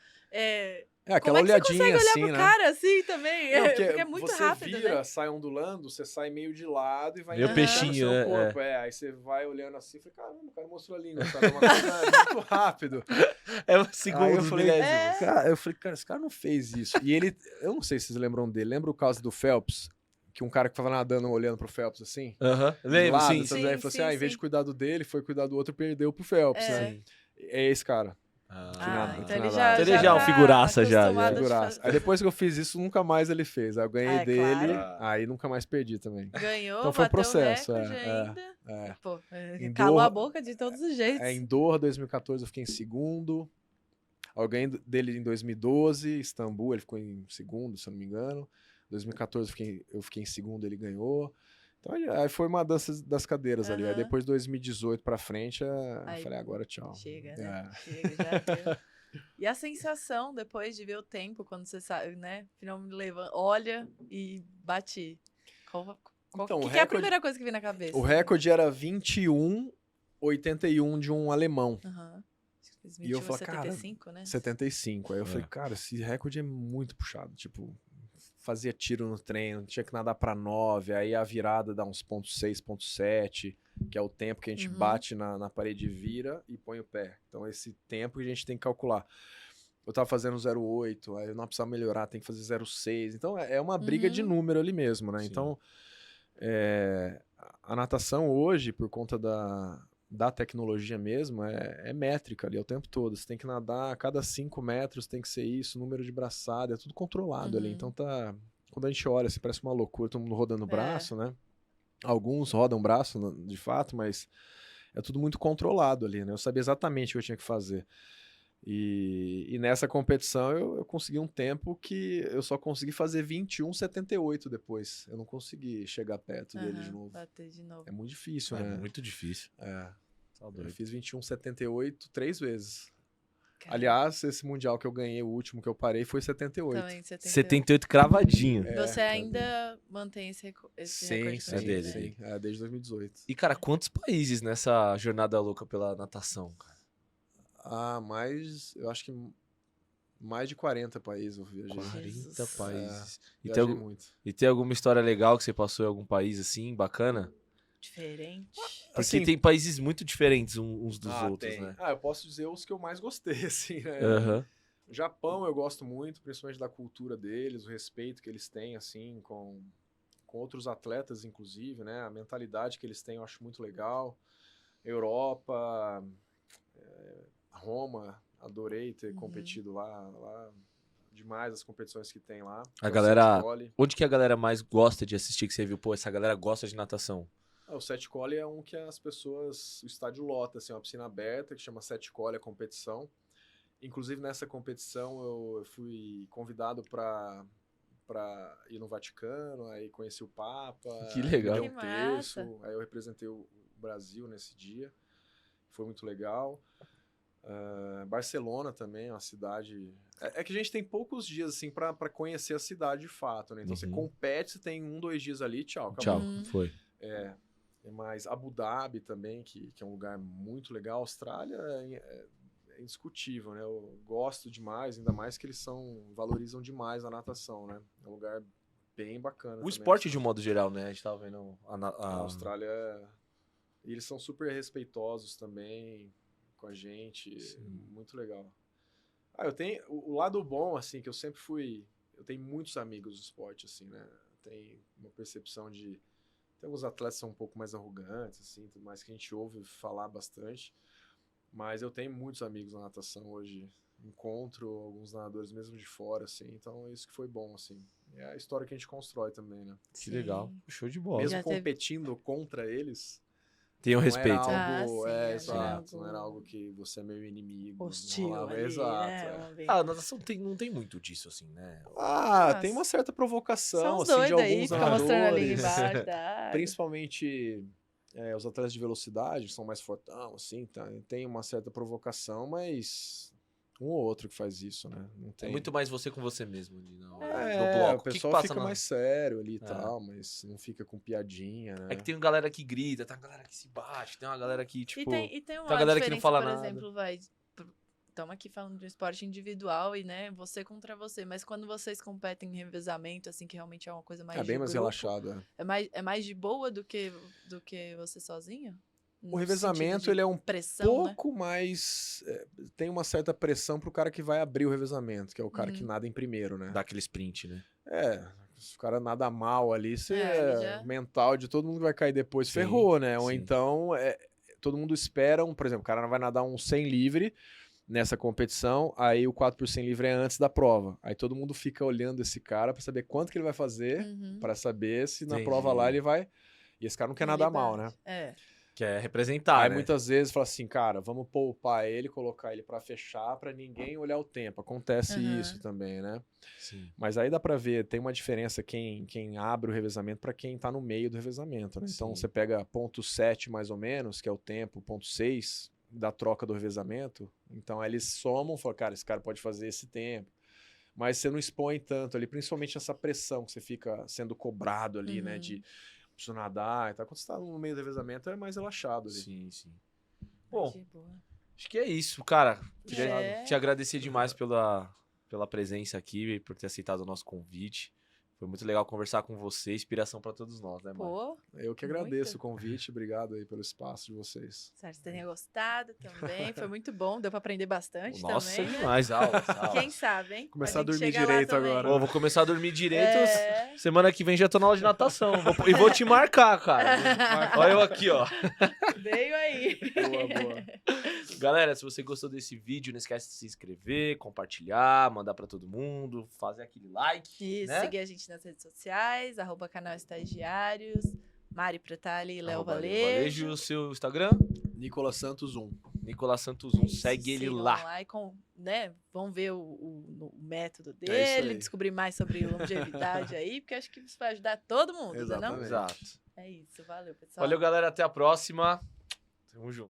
aquela como é que você olhadinha consegue olhar assim, pro né? cara assim também? Não, Porque é muito você rápido, vira, né? sai ondulando, você sai meio de lado e vai Meio peixinho, no seu corpo. Aí você vai olhando assim e fala, caramba, o cara mostrou a língua, sabe? Uma coisa muito rápido. É um segundo, Aí eu falei, milésimo. cara, esse cara não fez isso. E ele, eu não sei se vocês lembram dele, lembra o caso do Phelps? Que um cara que tava nadando olhando pro Phelps assim? Lembro, sim. Aí ele falou assim, em vez de cuidar do dele, foi cuidar do outro e perdeu pro Phelps, né? É esse cara. Então ele já é um figuraça já. Aí depois que eu fiz isso, nunca mais ele fez. Aí eu ganhei dele, claro. aí nunca mais perdi também. Ganhou, então foi um bateu processo. o recorde ainda. Pô, Em calou Doha- a boca de todos os jeitos. Em Doha, 2014, eu fiquei em segundo. Eu ganhei dele em 2012, Istambul, ele ficou em segundo, se eu não me engano. 2014 eu fiquei em segundo, ele ganhou. Então aí foi uma dança das cadeiras ali. Aí depois de 2018 pra frente, eu falei, agora tchau. Chega, né? Chega, já deu. E a sensação depois de ver o tempo, quando você sabe, né? Finalmente levanta, olha e bate. Então, que é a primeira coisa que vem na cabeça? O recorde era 21,81 de um alemão. E eu falei, 75, cara, né? 75. Aí eu falei, cara, esse recorde é muito puxado. Tipo, fazia tiro no treino, tinha que nadar pra 9, aí a virada dá uns 0,6, 0,7, que é o tempo que a gente bate na parede e vira e põe o pé. Então esse tempo que a gente tem que calcular. Eu tava fazendo 0,8, aí eu não precisava melhorar, tem que fazer 0,6. Então é uma briga de número ali mesmo, né? Sim. Então a natação hoje, por conta da tecnologia mesmo, é métrica ali o tempo todo. Você tem que nadar a cada 5 metros, tem que ser isso, número de braçada, é tudo controlado ali. Então quando a gente olha, assim, parece uma loucura, todo mundo rodando o braço, né? Alguns rodam o braço, de fato, mas é tudo muito controlado ali, né? Eu sabia exatamente o que eu tinha que fazer. E nessa competição eu consegui um tempo que eu só consegui fazer 21,78 depois. Eu não consegui chegar perto dele de novo. Bater de novo. É muito difícil, né? É muito difícil. Eu fiz 21,78 3 vezes. Caramba. Aliás, esse mundial que eu ganhei, o último que eu parei, foi 78. Também, 78 cravadinho. Você ainda mantém esse recorde? Sim, desde 2018. E, cara, quantos países nessa jornada louca pela natação, cara? Mas eu acho que Mais de 40 países eu viajei. 40 países. Viajei muito. E tem alguma história legal que você passou em algum país assim, bacana? Diferente. Porque Assim, tem países muito diferentes uns dos outros, tem. né? Eu posso dizer os que eu mais gostei, assim, né? Aham. O Japão eu gosto muito, principalmente da cultura deles, o respeito que eles têm, assim, com outros atletas, inclusive, né? A mentalidade que eles têm eu acho muito legal. Europa, Roma, adorei ter competido lá. Demais as competições que tem lá. A galera... Onde que a galera mais gosta de assistir, que você viu? Pô, essa galera gosta de natação. O Sete Cole é um que as pessoas... O estádio lota, assim, uma piscina aberta que chama Sete Cole, a competição. Inclusive, nessa competição, eu fui convidado para ir no Vaticano, aí conheci o Papa. Que legal. Dei um terço, aí eu representei o Brasil nesse dia. Foi muito legal. Barcelona também, uma cidade... É que a gente tem poucos dias, assim, para conhecer a cidade de fato, né? Então, você compete, você tem 1-2 dias ali, tchau, acabou. Tchau, foi. Mas Abu Dhabi também, que é um lugar muito legal. Austrália é indiscutível, né? Eu gosto demais, ainda mais que eles valorizam demais a natação, né? É um lugar bem bacana. O esporte de um modo geral, né? A gente tava vendo a Austrália. E eles são super respeitosos também com a gente. Muito legal. Eu tenho o lado bom, assim, que eu sempre fui... Eu tenho muitos amigos do esporte, assim, né? Tem uma percepção de... Tem alguns atletas que são um pouco mais arrogantes, assim, tudo mais que a gente ouve falar bastante. Mas eu tenho muitos amigos na natação hoje. Encontro alguns nadadores mesmo de fora, assim. Então, isso que foi bom, assim. É a história que a gente constrói também, né? Que legal. Show de bola. Mesmo competindo contra eles... Tem um respeito. Era algo, exato. Não era algo que você é meu inimigo. Hostil ali, exato. A natação não tem muito disso, assim, né? Tem uma certa provocação, são assim, de alguns aí, fica mostrando ali embaixo da principalmente os atletas de velocidade, que são mais fortão, assim, tem uma certa provocação, mas um ou outro que faz isso, né? Não tem... É muito mais você com você mesmo ali no bloco. O pessoal fica mais sério ali e tal, mas não fica com piadinha, né? É que tem uma galera que grita, tem uma galera que se bate, tem uma galera que, tipo... E tem uma galera que não fala por nada. exemplo, estamos aqui falando de esporte individual e, né, você contra você, mas quando vocês competem em revezamento, assim, que realmente é uma coisa mais bem mais relaxado, é mais de boa do que você sozinho? O revezamento, ele é um pouco mais... tem uma certa pressão pro cara que vai abrir o revezamento, que é o cara que nada em primeiro, né? Dá aquele sprint, né? Se o cara nada mal ali, mental de todo mundo vai cair depois, ferrou, né? Ou então, todo mundo espera, por exemplo, o cara vai nadar um 100 livre nessa competição, aí o 4 por 100 livre é antes da prova. Aí todo mundo fica olhando esse cara pra saber quanto que ele vai fazer, pra saber se na prova lá ele vai... E esse cara não quer nadar mal, né? Quer representar, Aí né? muitas vezes fala assim, cara, vamos poupar ele, colocar ele pra fechar, pra ninguém olhar o tempo. Acontece isso também, né? Sim. Mas aí dá pra ver, tem uma diferença quem abre o revezamento pra quem tá no meio do revezamento, né? Então você pega ponto 7 mais ou menos, que é o tempo, ponto 6 da troca do revezamento. Então aí eles somam e falam, cara, esse cara pode fazer esse tempo. Mas você não expõe tanto ali, principalmente essa pressão que você fica sendo cobrado ali, né? De preciso nadar e tal. Quando você tá no meio do revezamento, é mais relaxado ali. Sim. Bom, acho que é isso, cara. Queria te agradecer demais pela presença aqui, por ter aceitado o nosso convite. Foi muito legal conversar com você, inspiração pra todos nós, né, mano? Eu que agradeço o convite, obrigado aí pelo espaço de vocês. Espero que tenha gostado também, foi muito bom, deu pra aprender bastante também. Nossa, demais, aulas. Quem sabe, hein? Começar a dormir direito agora. Vou começar a dormir direito, semana que vem já tô na aula de natação, e vou te marcar, cara. Olha eu aqui, ó. Veio aí. Boa. Galera, se você gostou desse vídeo, não esquece de se inscrever, compartilhar, mandar pra todo mundo, fazer aquele like. Isso, né? seguir a gente nas redes sociais, @canal Estagiários, Mari Pretali e Léo Valejo. O seu Instagram? Nicolas Santos 1. Nicolas Santos 1, segue ele lá. Vão ver o método dele, descobrir mais sobre longevidade aí, porque acho que isso vai ajudar todo mundo, não é? Exato. É isso, valeu, pessoal. Valeu, galera, até a próxima. Tamo junto.